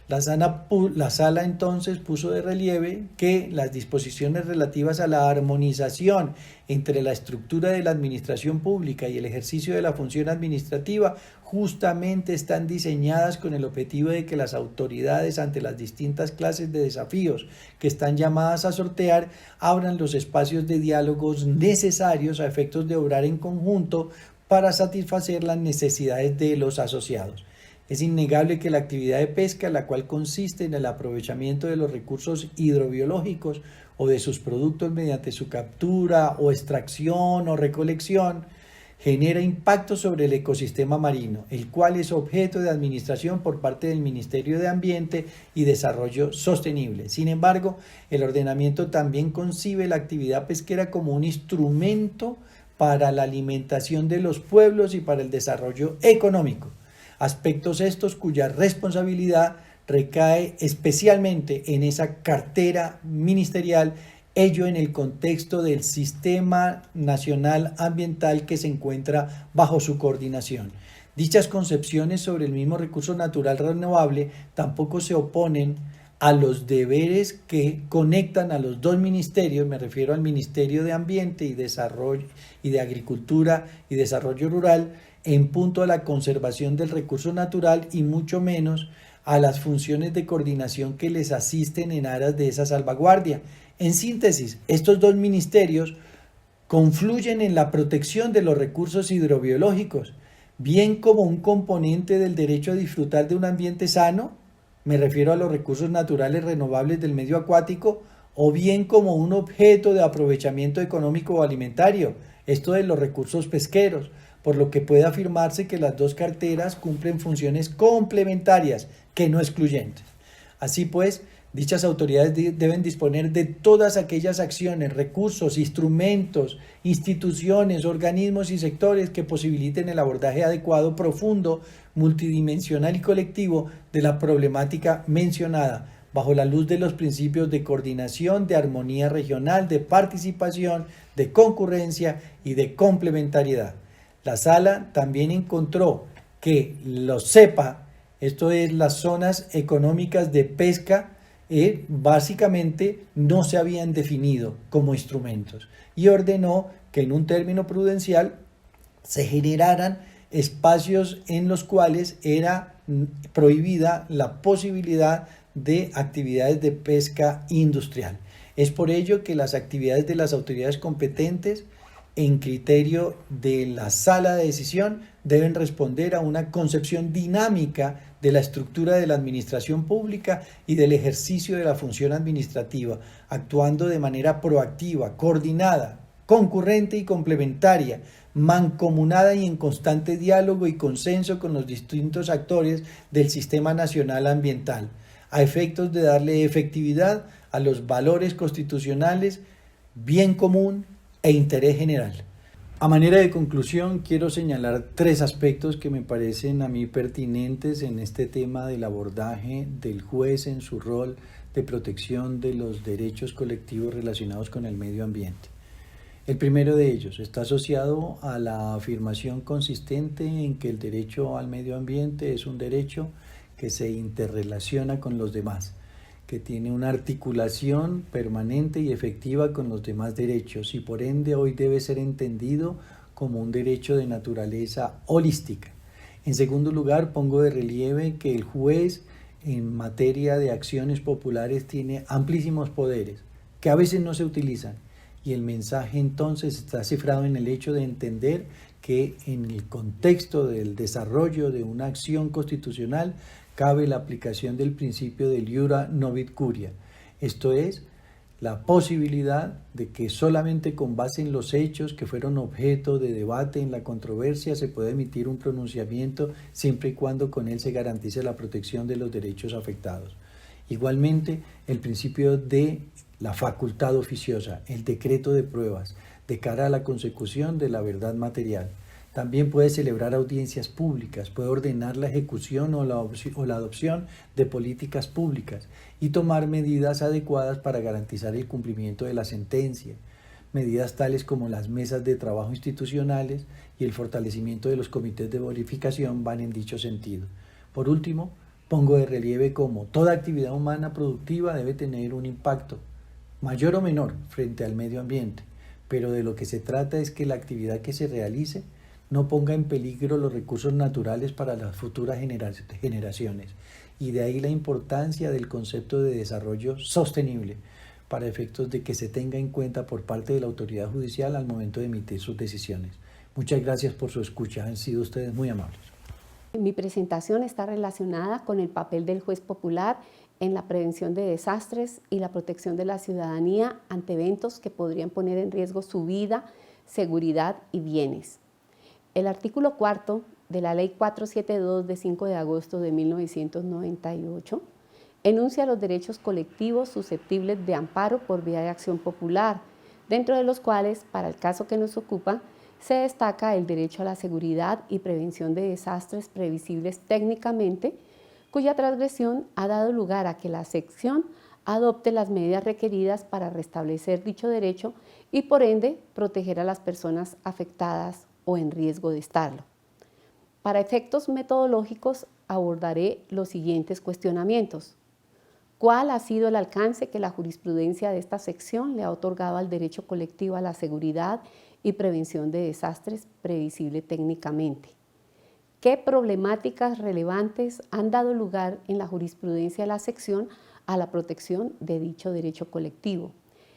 La sala entonces puso de relieve que las disposiciones relativas a la armonización entre la estructura de la administración pública y el ejercicio de la función administrativa justamente están diseñadas con el objetivo de que las autoridades ante las distintas clases de desafíos que están llamadas a sortear abran los espacios de diálogos necesarios a efectos de obrar en conjunto para satisfacer las necesidades de los asociados. Es innegable que la actividad de pesca, la cual consiste en el aprovechamiento de los recursos hidrobiológicos o de sus productos mediante su captura o extracción o recolección, genera impacto sobre el ecosistema marino, el cual es objeto de administración por parte del Ministerio de Ambiente y Desarrollo Sostenible. Sin embargo, el ordenamiento también concibe la actividad pesquera como un instrumento para la alimentación de los pueblos y para el desarrollo económico. Aspectos estos cuya responsabilidad recae especialmente en esa cartera ministerial, ello en el contexto del Sistema Nacional Ambiental que se encuentra bajo su coordinación. Dichas concepciones sobre el mismo recurso natural renovable tampoco se oponen a los deberes que conectan a los dos ministerios, me refiero al Ministerio de Ambiente y Desarrollo y de Agricultura y Desarrollo Rural, en punto a la conservación del recurso natural y mucho menos a las funciones de coordinación que les asisten en aras de esa salvaguardia. En síntesis, estos dos ministerios confluyen en la protección de los recursos hidrobiológicos, bien como un componente del derecho a disfrutar de un ambiente sano, me refiero a los recursos naturales renovables del medio acuático, o bien como un objeto de aprovechamiento económico o alimentario, esto de los recursos pesqueros, por lo que puede afirmarse que las dos carteras cumplen funciones complementarias, que no excluyentes. Así pues, dichas autoridades deben disponer de todas aquellas acciones, recursos, instrumentos, instituciones, organismos y sectores que posibiliten el abordaje adecuado, profundo, multidimensional y colectivo de la problemática mencionada, bajo la luz de los principios de coordinación, de armonía regional, de participación, de concurrencia y de complementariedad. La Sala también encontró que los CEPA, esto es las zonas económicas de pesca, básicamente no se habían definido como instrumentos y ordenó que en un término prudencial se generaran espacios en los cuales era prohibida la posibilidad de actividades de pesca industrial. Es por ello que las actividades de las autoridades competentes en criterio de la sala de decisión deben responder a una concepción dinámica de la estructura de la administración pública y del ejercicio de la función administrativa, actuando de manera proactiva, coordinada, concurrente y complementaria, mancomunada y en constante diálogo y consenso con los distintos actores del Sistema Nacional Ambiental, a efectos de darle efectividad a los valores constitucionales, bien común e interés general. A manera de conclusión, quiero señalar tres aspectos que me parecen a mí pertinentes en este tema del abordaje del juez en su rol de protección de los derechos colectivos relacionados con el medio ambiente. El primero de ellos está asociado a la afirmación consistente en que el derecho al medio ambiente es un derecho que se interrelaciona con los demás, que tiene una articulación permanente y efectiva con los demás derechos y por ende hoy debe ser entendido como un derecho de naturaleza holística. En segundo lugar, pongo de relieve que el juez en materia de acciones populares tiene amplísimos poderes que a veces no se utilizan y el mensaje entonces está cifrado en el hecho de entender que en el contexto del desarrollo de una acción constitucional cabe la aplicación del principio del iura novit curia, esto es, la posibilidad de que solamente con base en los hechos que fueron objeto de debate en la controversia se puede emitir un pronunciamiento siempre y cuando con él se garantice la protección de los derechos afectados. Igualmente, el principio de la facultad oficiosa, el decreto de pruebas, de cara a la consecución de la verdad material. También puede celebrar audiencias públicas, puede ordenar la ejecución o la adopción de políticas públicas y tomar medidas adecuadas para garantizar el cumplimiento de la sentencia. Medidas tales como las mesas de trabajo institucionales y el fortalecimiento de los comités de verificación van en dicho sentido. Por último, pongo de relieve cómo toda actividad humana productiva debe tener un impacto, mayor o menor, frente al medio ambiente, pero de lo que se trata es que la actividad que se realice no ponga en peligro los recursos naturales para las futuras generaciones. Y de ahí la importancia del concepto de desarrollo sostenible para efectos de que se tenga en cuenta por parte de la autoridad judicial al momento de emitir sus decisiones. Muchas gracias por su escucha, han sido ustedes muy amables. Mi presentación está relacionada con el papel del juez popular en la prevención de desastres y la protección de la ciudadanía ante eventos que podrían poner en riesgo su vida, seguridad y bienes. El artículo 4 de la Ley 472 de 5 de agosto de 1998 enuncia los derechos colectivos susceptibles de amparo por vía de acción popular, dentro de los cuales, para el caso que nos ocupa, se destaca el derecho a la seguridad y prevención de desastres previsibles técnicamente, cuya transgresión ha dado lugar a que la sección adopte las medidas requeridas para restablecer dicho derecho y, por ende, proteger a las personas afectadas o en riesgo de estarlo. Para efectos metodológicos abordaré los siguientes cuestionamientos. ¿Cuál ha sido el alcance que la jurisprudencia de esta sección le ha otorgado al derecho colectivo a la seguridad y prevención de desastres previsible técnicamente? ¿Qué problemáticas relevantes han dado lugar en la jurisprudencia de la sección a la protección de dicho derecho colectivo?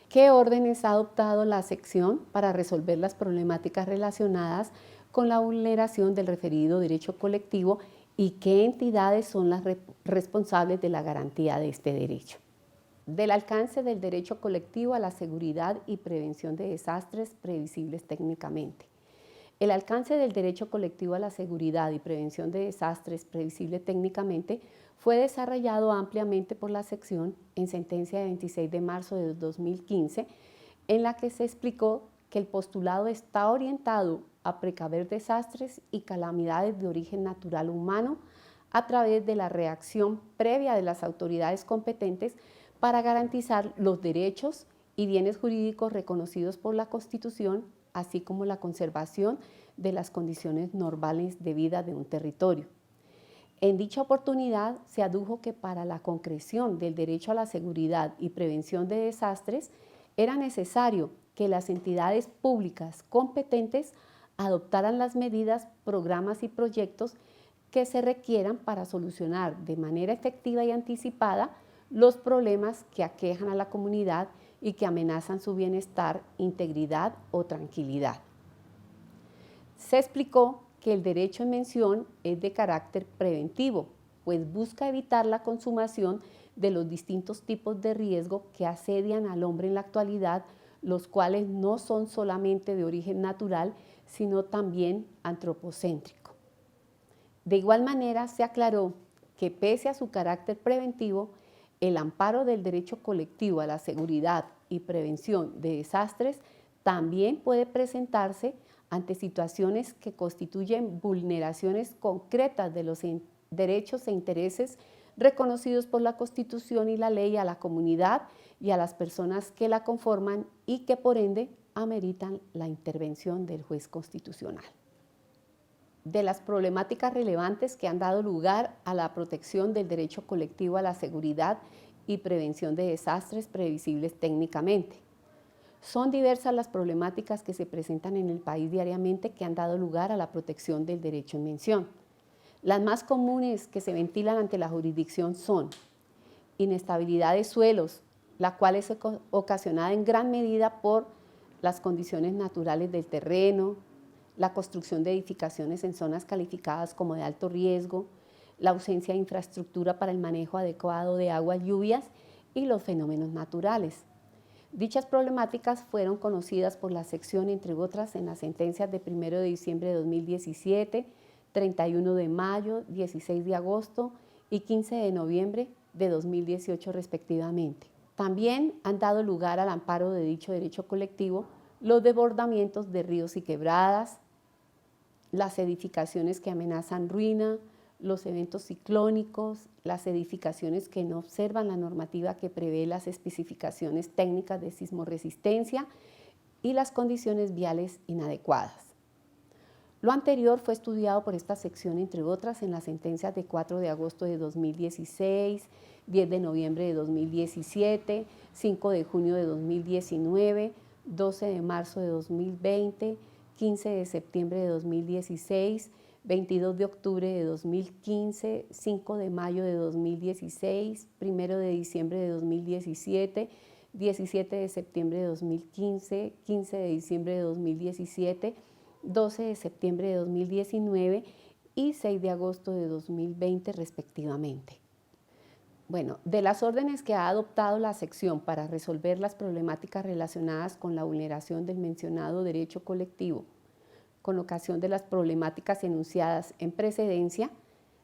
¿Qué órdenes ha adoptado la sección para resolver las problemáticas relacionadas con la vulneración del referido derecho colectivo y qué entidades son las responsables de la garantía de este derecho? Del alcance del derecho colectivo a la seguridad y prevención de desastres previsibles técnicamente. El alcance del derecho colectivo a la seguridad y prevención de desastres previsible técnicamente fue desarrollado ampliamente por la sección en sentencia de 26 de marzo de 2015, en la que se explicó que el postulado está orientado a precaver desastres y calamidades de origen natural humano a través de la reacción previa de las autoridades competentes para garantizar los derechos y bienes jurídicos reconocidos por la Constitución, así como la conservación de las condiciones normales de vida de un territorio. En dicha oportunidad se adujo que para la concreción del derecho a la seguridad y prevención de desastres era necesario que las entidades públicas competentes adoptaran las medidas, programas y proyectos que se requieran para solucionar de manera efectiva y anticipada los problemas que aquejan a la comunidad y que amenazan su bienestar, integridad o tranquilidad. Se explicó que el derecho en mención es de carácter preventivo, pues busca evitar la consumación de los distintos tipos de riesgo que asedian al hombre en la actualidad, los cuales no son solamente de origen natural, sino también antropocéntrico. De igual manera, se aclaró que pese a su carácter preventivo, el amparo del derecho colectivo a la seguridad y prevención de desastres también puede presentarse ante situaciones que constituyen vulneraciones concretas de los derechos e intereses reconocidos por la Constitución y la ley a la comunidad y a las personas que la conforman y que por ende ameritan la intervención del juez constitucional. De las problemáticas relevantes que han dado lugar a la protección del derecho colectivo a la seguridad y prevención de desastres previsibles técnicamente. Son diversas las problemáticas que se presentan en el país diariamente que han dado lugar a la protección del derecho en mención. Las más comunes que se ventilan ante la jurisdicción son inestabilidad de suelos, la cual es ocasionada en gran medida por las condiciones naturales del terreno, la construcción de edificaciones en zonas calificadas como de alto riesgo, la ausencia de infraestructura para el manejo adecuado de aguas lluvias y los fenómenos naturales. Dichas problemáticas fueron conocidas por la sección, entre otras, en las sentencias de 1 de diciembre de 2017, 31 de mayo, 16 de agosto y 15 de noviembre de 2018 respectivamente. También han dado lugar al amparo de dicho derecho colectivo los desbordamientos de ríos y quebradas, las edificaciones que amenazan ruina, los eventos ciclónicos, las edificaciones que no observan la normativa que prevé las especificaciones técnicas de sismorresistencia y las condiciones viales inadecuadas. Lo anterior fue estudiado por esta sección, entre otras, en las sentencias de 4 de agosto de 2016, 10 de noviembre de 2017, 5 de junio de 2019, 12 de marzo de 2020, 15 de septiembre de 2016, 22 de octubre de 2015, 5 de mayo de 2016, 1 de diciembre de 2017, 17 de septiembre de 2015, 15 de diciembre de 2017, 12 de septiembre de 2019 y 6 de agosto de 2020 respectivamente. Bueno, de las órdenes que ha adoptado la sección para resolver las problemáticas relacionadas con la vulneración del mencionado derecho colectivo, con ocasión de las problemáticas enunciadas en precedencia,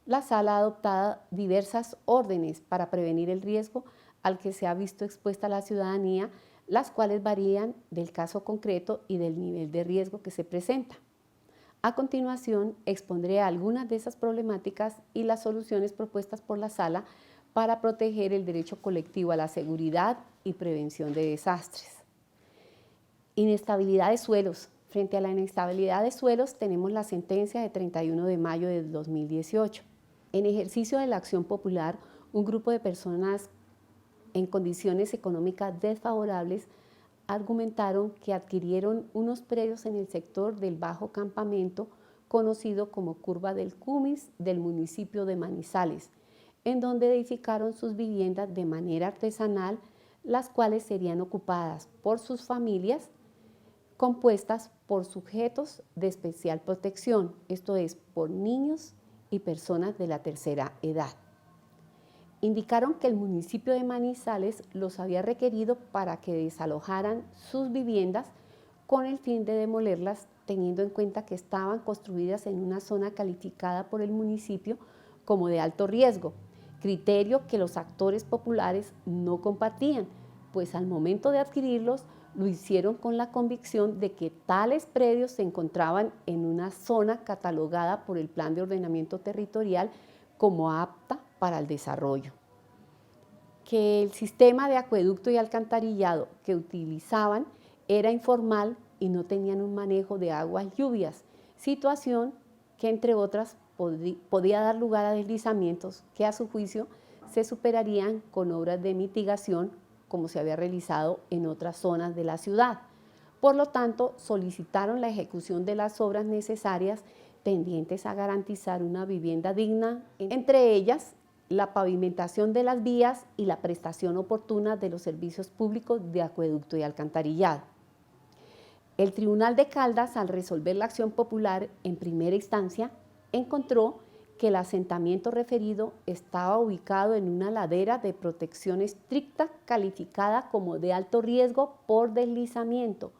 la Sala ha adoptado diversas órdenes para prevenir el riesgo al que se ha visto expuesta la ciudadanía, las cuales varían del caso concreto y del nivel de riesgo que se presenta. A continuación, expondré algunas de esas problemáticas y las soluciones propuestas por la Sala para proteger el derecho colectivo a la seguridad y prevención de desastres. Inestabilidad de suelos. Frente a la inestabilidad de suelos tenemos la sentencia de 31 de mayo de 2018. En ejercicio de la acción popular, un grupo de personas en condiciones económicas desfavorables argumentaron que adquirieron unos predios en el sector del Bajo Campamento, conocido como Curva del Cumis del municipio de Manizales, en donde edificaron sus viviendas de manera artesanal, las cuales serían ocupadas por sus familias, compuestas por sujetos de especial protección, esto es, por niños y personas de la tercera edad. Indicaron que el municipio de Manizales los había requerido para que desalojaran sus viviendas con el fin de demolerlas, teniendo en cuenta que estaban construidas en una zona calificada por el municipio como de alto riesgo, criterio que los actores populares no compartían, pues al momento de adquirirlos lo hicieron con la convicción de que tales predios se encontraban en una zona catalogada por el Plan de Ordenamiento Territorial como apta para el desarrollo. Que el sistema de acueducto y alcantarillado que utilizaban era informal y no tenían un manejo de aguas lluvias, situación que entre otras podía dar lugar a deslizamientos que a su juicio se superarían con obras de mitigación como se había realizado en otras zonas de la ciudad. Por lo tanto, solicitaron la ejecución de las obras necesarias tendientes a garantizar una vivienda digna, entre ellas la pavimentación de las vías y la prestación oportuna de los servicios públicos de acueducto y alcantarillado. El Tribunal de Caldas, al resolver la acción popular en primera instancia, encontró que el asentamiento referido estaba ubicado en una ladera de protección estricta calificada como de alto riesgo por deslizamiento,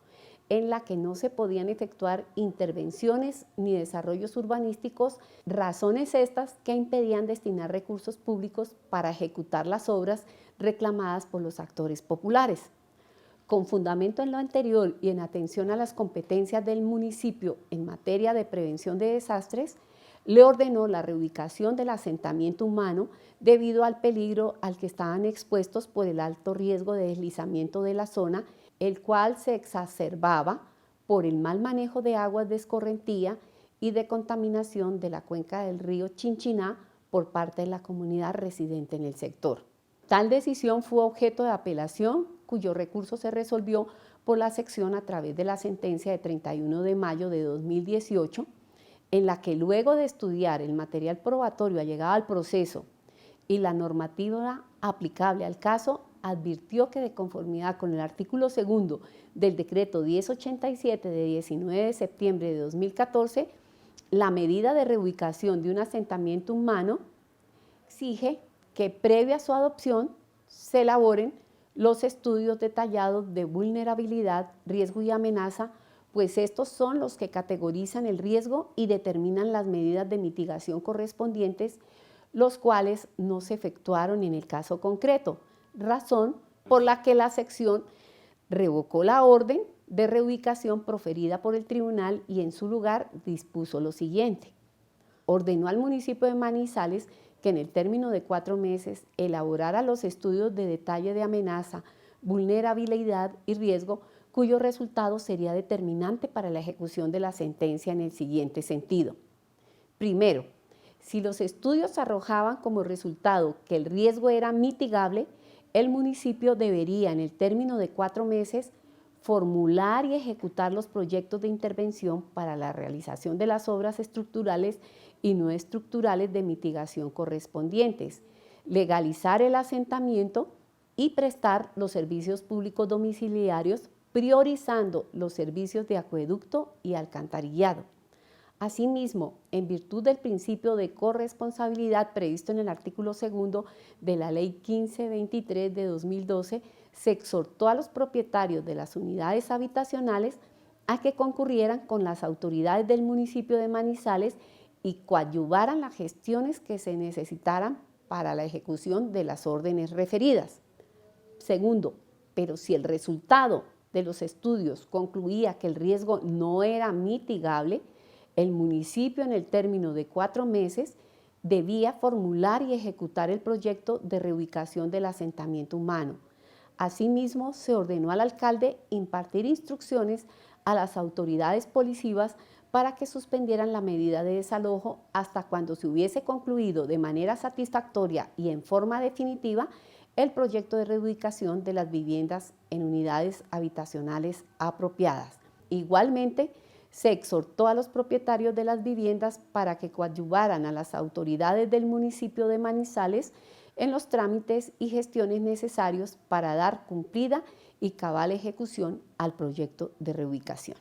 en la que no se podían efectuar intervenciones ni desarrollos urbanísticos, razones estas que impedían destinar recursos públicos para ejecutar las obras reclamadas por los actores populares. Con fundamento en lo anterior y en atención a las competencias del municipio en materia de prevención de desastres, le ordenó la reubicación del asentamiento humano debido al peligro al que estaban expuestos por el alto riesgo de deslizamiento de la zona, el cual se exacerbaba por el mal manejo de aguas de escorrentía y de contaminación de la cuenca del río Chinchiná por parte de la comunidad residente en el sector. Tal decisión fue objeto de apelación, cuyo recurso se resolvió por la sección a través de la sentencia de 31 de mayo de 2018, en la que luego de estudiar el material probatorio allegado al proceso y la normativa aplicable al caso, advirtió que de conformidad con el artículo 2 del decreto 1087 de 19 de septiembre de 2014, la medida de reubicación de un asentamiento humano exige que previa a su adopción se elaboren los estudios detallados de vulnerabilidad, riesgo y amenaza, pues estos son los que categorizan el riesgo y determinan las medidas de mitigación correspondientes, los cuales no se efectuaron en el caso concreto, razón por la que la sección revocó la orden de reubicación proferida por el tribunal y en su lugar dispuso lo siguiente. Ordenó al municipio de Manizales que en el término de 4 meses elaborara los estudios de detalle de amenaza, vulnerabilidad y riesgo, cuyo resultado sería determinante para la ejecución de la sentencia en el siguiente sentido. Primero, si los estudios arrojaban como resultado que el riesgo era mitigable, el municipio debería, en el término de 4 meses, formular y ejecutar los proyectos de intervención para la realización de las obras estructurales y no estructurales de mitigación correspondientes, legalizar el asentamiento y prestar los servicios públicos domiciliarios, priorizando los servicios de acueducto y alcantarillado. Asimismo, en virtud del principio de corresponsabilidad previsto en el artículo 2 de la Ley 1523 de 2012, se exhortó a los propietarios de las unidades habitacionales a que concurrieran con las autoridades del municipio de Manizales y coadyuvaran las gestiones que se necesitaran para la ejecución de las órdenes referidas. Segundo, pero si el resultado de los estudios concluía que el riesgo no era mitigable, el municipio en el término de 4 meses debía formular y ejecutar el proyecto de reubicación del asentamiento humano. Asimismo, se ordenó al alcalde impartir instrucciones a las autoridades policivas para que suspendieran la medida de desalojo hasta cuando se hubiese concluido de manera satisfactoria y en forma definitiva el proyecto de reubicación de las viviendas en unidades habitacionales apropiadas. Igualmente, se exhortó a los propietarios de las viviendas para que coadyuvaran a las autoridades del municipio de Manizales en los trámites y gestiones necesarios para dar cumplida y cabal ejecución al proyecto de reubicación.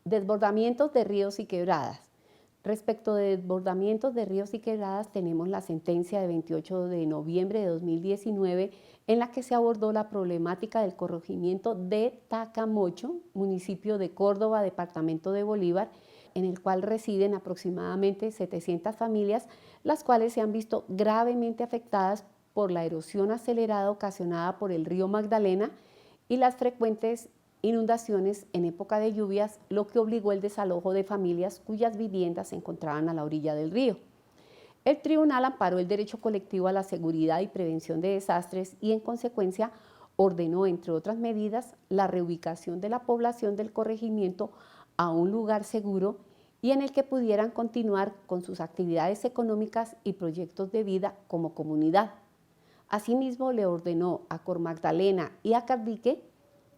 Desbordamientos de ríos y quebradas. Respecto de desbordamientos de ríos y quebradas, tenemos la sentencia de 28 de noviembre de 2019 en la que se abordó la problemática del corregimiento de Tacamocho, municipio de Córdoba, departamento de Bolívar, en el cual residen aproximadamente 700 familias, las cuales se han visto gravemente afectadas por la erosión acelerada ocasionada por el río Magdalena y las frecuentes inundaciones en época de lluvias, lo que obligó el desalojo de familias cuyas viviendas se encontraban a la orilla del río. El tribunal amparó el derecho colectivo a la seguridad y prevención de desastres y en consecuencia ordenó, entre otras medidas, la reubicación de la población del corregimiento a un lugar seguro y en el que pudieran continuar con sus actividades económicas y proyectos de vida como comunidad. Asimismo, le ordenó a Cor Magdalena y a Cardique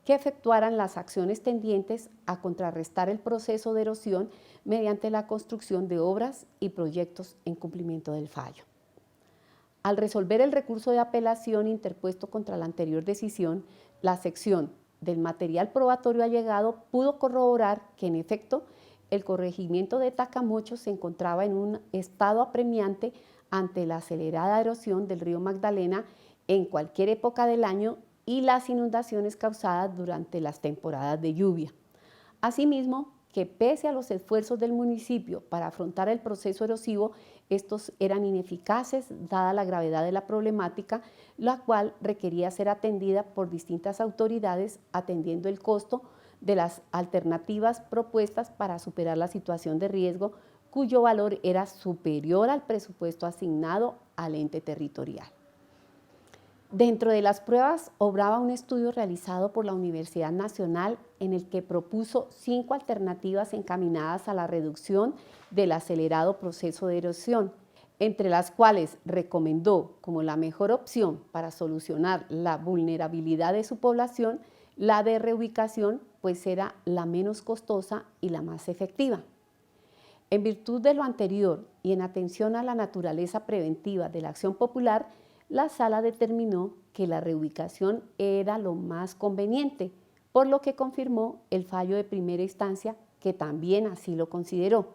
que efectuaran las acciones tendientes a contrarrestar el proceso de erosión mediante la construcción de obras y proyectos en cumplimiento del fallo. Al resolver el recurso de apelación interpuesto contra la anterior decisión, la sección del material probatorio allegado pudo corroborar que, en efecto, el corregimiento de Tacamocho se encontraba en un estado apremiante ante la acelerada erosión del río Magdalena en cualquier época del año y las inundaciones causadas durante las temporadas de lluvia. Asimismo, que pese a los esfuerzos del municipio para afrontar el proceso erosivo, estos eran ineficaces dada la gravedad de la problemática, la cual requería ser atendida por distintas autoridades, atendiendo el costo de las alternativas propuestas para superar la situación de riesgo, cuyo valor era superior al presupuesto asignado al ente territorial. Dentro de las pruebas obraba un estudio realizado por la Universidad Nacional en el que propuso 5 alternativas encaminadas a la reducción del acelerado proceso de erosión, entre las cuales recomendó como la mejor opción para solucionar la vulnerabilidad de su población la de reubicación, pues era la menos costosa y la más efectiva. En virtud de lo anterior y en atención a la naturaleza preventiva de la acción popular, la sala determinó que la reubicación era lo más conveniente, por lo que confirmó el fallo de primera instancia, que también así lo consideró.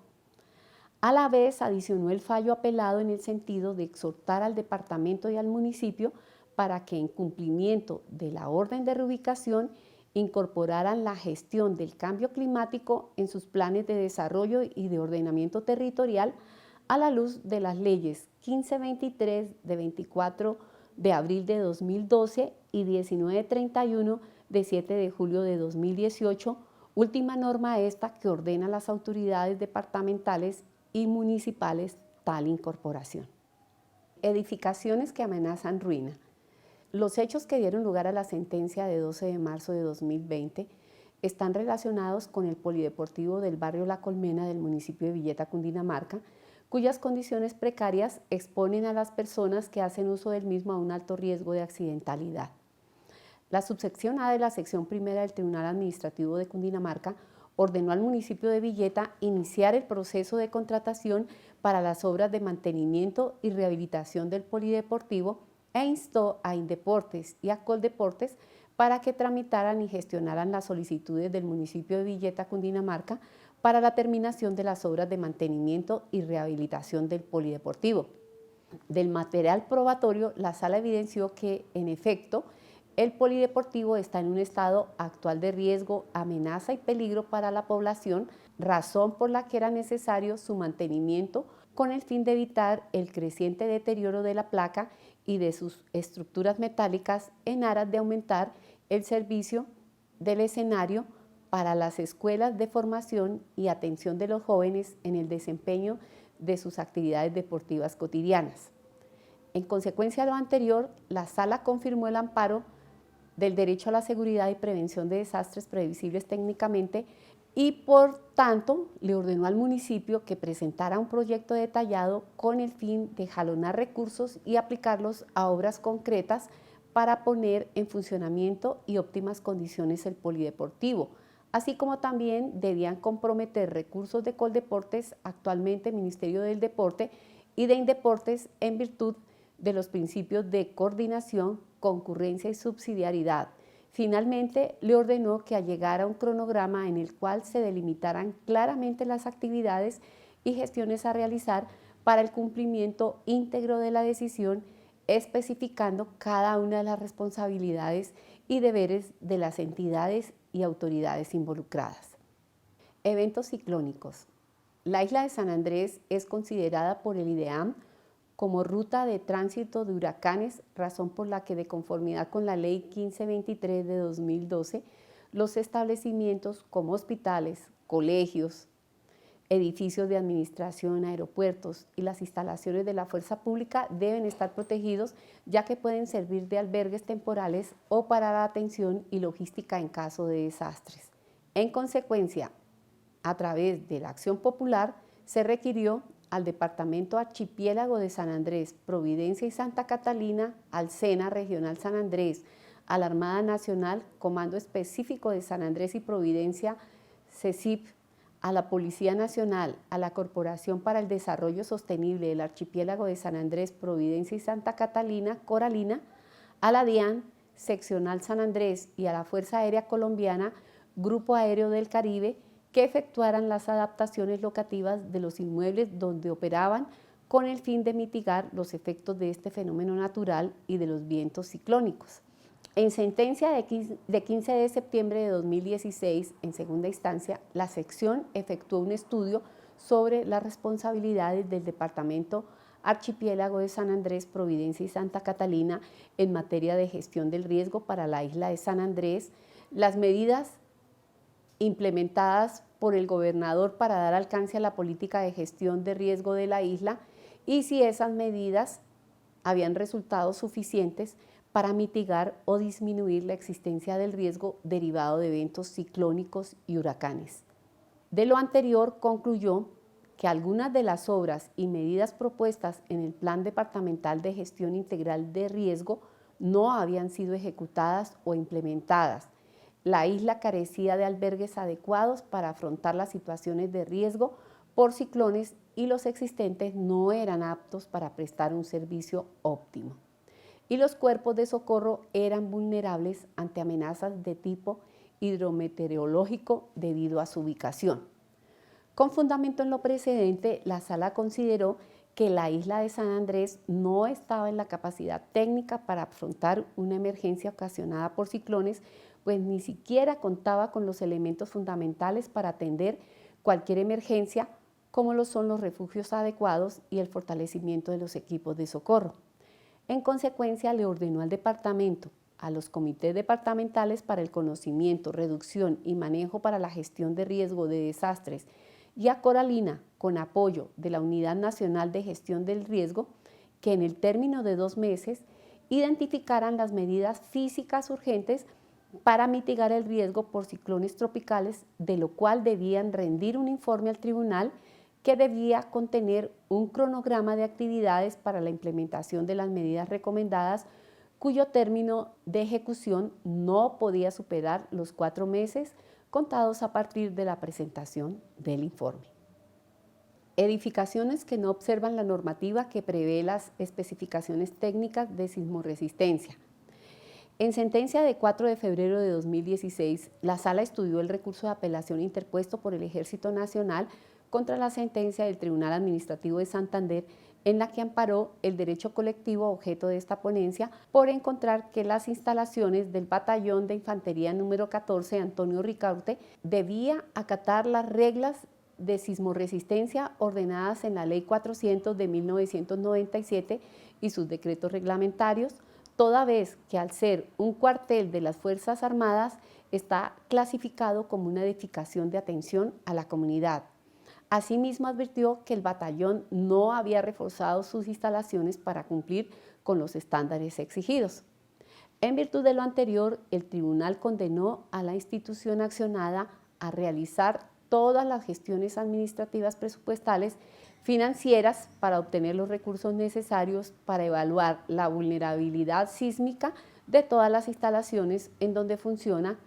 A la vez, adicionó el fallo apelado en el sentido de exhortar al departamento y al municipio para que, en cumplimiento de la orden de reubicación, incorporaran la gestión del cambio climático en sus planes de desarrollo y de ordenamiento territorial a la luz de las leyes 1523 de 24 de abril de 2012 y 1931 de 7 de julio de 2018, última norma esta que ordena a las autoridades departamentales y municipales tal incorporación. Edificaciones que amenazan ruina. Los hechos que dieron lugar a la sentencia de 12 de marzo de 2020 están relacionados con el polideportivo del barrio La Colmena del municipio de Villeta, Cundinamarca, cuyas condiciones precarias exponen a las personas que hacen uso del mismo a un alto riesgo de accidentalidad. La subsección A de la sección primera del Tribunal Administrativo de Cundinamarca ordenó al municipio de Villeta iniciar el proceso de contratación para las obras de mantenimiento y rehabilitación del polideportivo e instó a Indeportes y a Coldeportes para que tramitaran y gestionaran las solicitudes del municipio de Villeta, Cundinamarca, para la terminación de las obras de mantenimiento y rehabilitación del polideportivo. Del material probatorio, la sala evidenció que, en efecto, el polideportivo está en un estado actual de riesgo, amenaza y peligro para la población, razón por la que era necesario su mantenimiento con el fin de evitar el creciente deterioro de la placa y de sus estructuras metálicas en aras de aumentar el servicio del escenario para las escuelas de formación y atención de los jóvenes en el desempeño de sus actividades deportivas cotidianas. En consecuencia de lo anterior, la sala confirmó el amparo del derecho a la seguridad y prevención de desastres previsibles técnicamente y, por tanto, le ordenó al municipio que presentara un proyecto detallado con el fin de jalonar recursos y aplicarlos a obras concretas para poner en funcionamiento y óptimas condiciones el polideportivo, así como también debían comprometer recursos de Coldeportes, actualmente Ministerio del Deporte, y de Indeportes en virtud de los principios de coordinación, concurrencia y subsidiariedad. Finalmente, le ordenó que allegara un cronograma en el cual se delimitaran claramente las actividades y gestiones a realizar para el cumplimiento íntegro de la decisión, especificando cada una de las responsabilidades y deberes de las entidades y autoridades involucradas. Eventos ciclónicos. La isla de San Andrés es considerada por el IDEAM como ruta de tránsito de huracanes, razón por la que, de conformidad con la Ley 1523 de 2012, los establecimientos como hospitales, colegios, edificios de administración, aeropuertos y las instalaciones de la fuerza pública deben estar protegidos, ya que pueden servir de albergues temporales o para la atención y logística en caso de desastres. En consecuencia, a través de la acción popular, se requirió al Departamento Archipiélago de San Andrés, Providencia y Santa Catalina, al SENA Regional San Andrés, a la Armada Nacional, Comando Específico de San Andrés y Providencia, CECIP, a la Policía Nacional, a la Corporación para el Desarrollo Sostenible del Archipiélago de San Andrés, Providencia y Santa Catalina, Coralina, a la DIAN, Seccional San Andrés y a la Fuerza Aérea Colombiana, Grupo Aéreo del Caribe, que efectuaran las adaptaciones locativas de los inmuebles donde operaban con el fin de mitigar los efectos de este fenómeno natural y de los vientos ciclónicos. En sentencia de 15 de septiembre de 2016, en segunda instancia, la sección efectuó un estudio sobre las responsabilidades del Departamento Archipiélago de San Andrés, Providencia y Santa Catalina en materia de gestión del riesgo para la isla de San Andrés, las medidas implementadas por el gobernador para dar alcance a la política de gestión de riesgo de la isla y si esas medidas habían resultado suficientes para mitigar o disminuir la existencia del riesgo derivado de eventos ciclónicos y huracanes. De lo anterior, concluyó que algunas de las obras y medidas propuestas en el Plan Departamental de Gestión Integral de Riesgo no habían sido ejecutadas o implementadas. La isla carecía de albergues adecuados para afrontar las situaciones de riesgo por ciclones y los existentes no eran aptos para prestar un servicio óptimo. Y los cuerpos de socorro eran vulnerables ante amenazas de tipo hidrometeorológico debido a su ubicación. Con fundamento en lo precedente, la sala consideró que la isla de San Andrés no estaba en la capacidad técnica para afrontar una emergencia ocasionada por ciclones, pues ni siquiera contaba con los elementos fundamentales para atender cualquier emergencia, como lo son los refugios adecuados y el fortalecimiento de los equipos de socorro. En consecuencia, le ordenó al departamento, a los comités departamentales para el conocimiento, reducción y manejo para la gestión de riesgo de desastres y a Coralina, con apoyo de la Unidad Nacional de Gestión del Riesgo, que en el término de 2 meses identificaran las medidas físicas urgentes para mitigar el riesgo por ciclones tropicales, de lo cual debían rendir un informe al tribunal que debía contener un cronograma de actividades para la implementación de las medidas recomendadas, cuyo término de ejecución no podía superar los 4 meses contados a partir de la presentación del informe. Edificaciones que no observan la normativa que prevé las especificaciones técnicas de sismorresistencia. En sentencia de 4 de febrero de 2016, la Sala estudió el recurso de apelación interpuesto por el Ejército Nacional contra la sentencia del Tribunal Administrativo de Santander, en la que amparó el derecho colectivo objeto de esta ponencia por encontrar que las instalaciones del Batallón de Infantería número 14 Antonio Ricaurte debía acatar las reglas de sismorresistencia ordenadas en la Ley 400 de 1997 y sus decretos reglamentarios, toda vez que al ser un cuartel de las Fuerzas Armadas está clasificado como una edificación de atención a la comunidad. Asimismo, advirtió que el batallón no había reforzado sus instalaciones para cumplir con los estándares exigidos. En virtud de lo anterior, el tribunal condenó a la institución accionada a realizar todas las gestiones administrativas presupuestales financieras para obtener los recursos necesarios para evaluar la vulnerabilidad sísmica de todas las instalaciones en donde funciona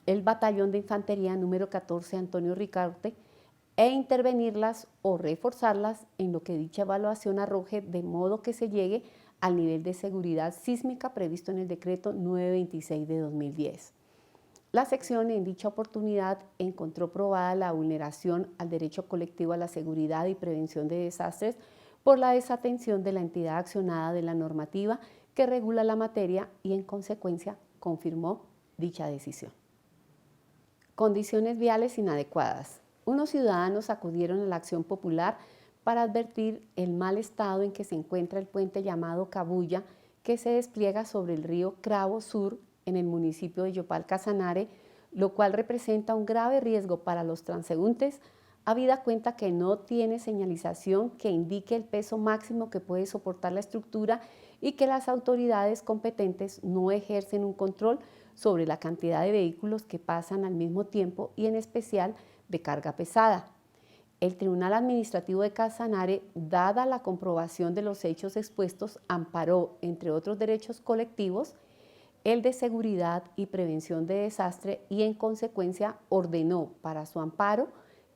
el Batallón de Infantería número 14 Antonio Ricaurte e intervenirlas o reforzarlas en lo que dicha evaluación arroje, de modo que se llegue al nivel de seguridad sísmica previsto en el decreto 926 de 2010. La sección en dicha oportunidad encontró probada la vulneración al derecho colectivo a la seguridad y prevención de desastres por la desatención de la entidad accionada de la normativa que regula la materia y en consecuencia confirmó dicha decisión. Condiciones viales inadecuadas. Unos ciudadanos acudieron a la acción popular para advertir el mal estado en que se encuentra el puente llamado Cabuya, que se despliega sobre el río Cravo Sur en el municipio de Yopal Casanare, lo cual representa un grave riesgo para los transeúntes, habida cuenta que no tiene señalización que indique el peso máximo que puede soportar la estructura y que las autoridades competentes no ejercen un control sobre la cantidad de vehículos que pasan al mismo tiempo y en especial de carga pesada. El Tribunal Administrativo de Casanare, dada la comprobación de los hechos expuestos, amparó, entre otros derechos colectivos, el de seguridad y prevención de desastre y en consecuencia ordenó para su amparo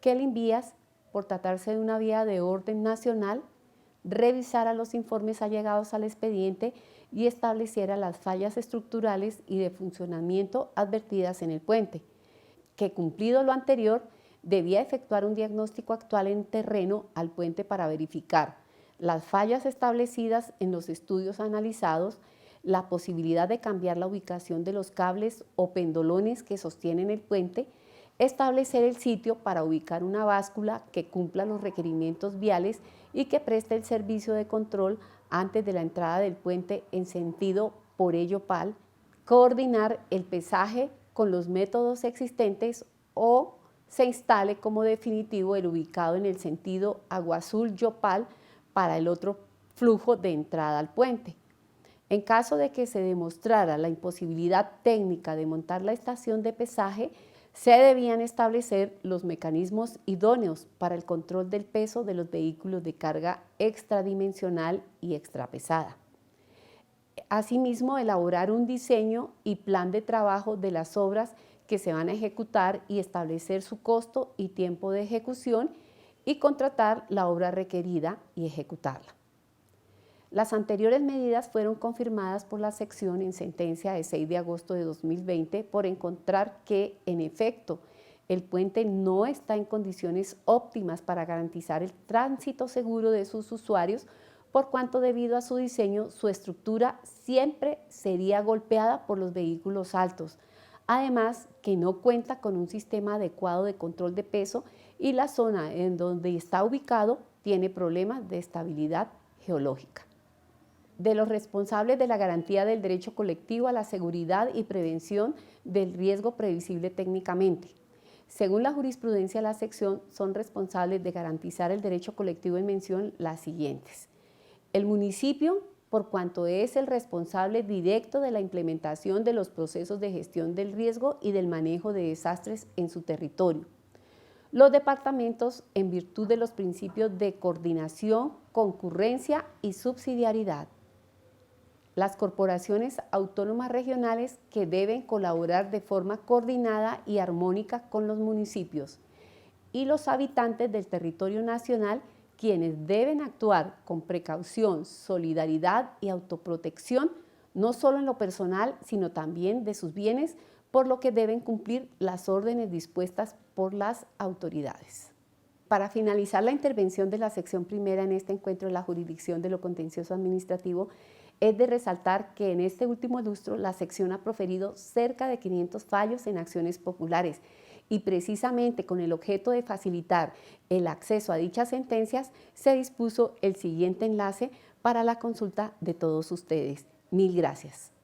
que el INVIAS, por tratarse de una vía de orden nacional, revisara los informes allegados al expediente y estableciera las fallas estructurales y de funcionamiento advertidas en el puente, que cumplido lo anterior, debía efectuar un diagnóstico actual en terreno al puente para verificar las fallas establecidas en los estudios analizados, la posibilidad de cambiar la ubicación de los cables o pendolones que sostienen el puente, establecer el sitio para ubicar una báscula que cumpla los requerimientos viales y que preste el servicio de control antes de la entrada del puente en sentido por ello Yopal, coordinar el pesaje con los métodos existentes o se instale como definitivo el ubicado en el sentido Agua Azul Yopal para el otro flujo de entrada al puente. En caso de que se demostrara la imposibilidad técnica de montar la estación de pesaje, se debían establecer los mecanismos idóneos para el control del peso de los vehículos de carga extradimensional y extrapesada. Asimismo, elaborar un diseño y plan de trabajo de las obras que se van a ejecutar y establecer su costo y tiempo de ejecución y contratar la obra requerida y ejecutarla. Las anteriores medidas fueron confirmadas por la sección en sentencia de 6 de agosto de 2020 por encontrar que, en efecto, el puente no está en condiciones óptimas para garantizar el tránsito seguro de sus usuarios, por cuanto debido a su diseño, su estructura siempre sería golpeada por los vehículos altos. Además, que no cuenta con un sistema adecuado de control de peso y la zona en donde está ubicado tiene problemas de estabilidad geológica. De los responsables de la garantía del derecho colectivo a la seguridad y prevención del riesgo previsible técnicamente. Según la jurisprudencia de la sección, son responsables de garantizar el derecho colectivo en mención las siguientes: el municipio, por cuanto es el responsable directo de la implementación de los procesos de gestión del riesgo y del manejo de desastres en su territorio. Los departamentos, en virtud de los principios de coordinación, concurrencia y subsidiariedad. Las corporaciones autónomas regionales, que deben colaborar de forma coordinada y armónica con los municipios, y los habitantes del territorio nacional, quienes deben actuar con precaución, solidaridad y autoprotección, no solo en lo personal, sino también de sus bienes, por lo que deben cumplir las órdenes dispuestas por las autoridades. Para finalizar la intervención de la sección primera en este encuentro de la jurisdicción de lo contencioso administrativo, es de resaltar que en este último lustro la sección ha proferido cerca de 500 fallos en acciones populares y precisamente con el objeto de facilitar el acceso a dichas sentencias se dispuso el siguiente enlace para la consulta de todos ustedes. Mil gracias.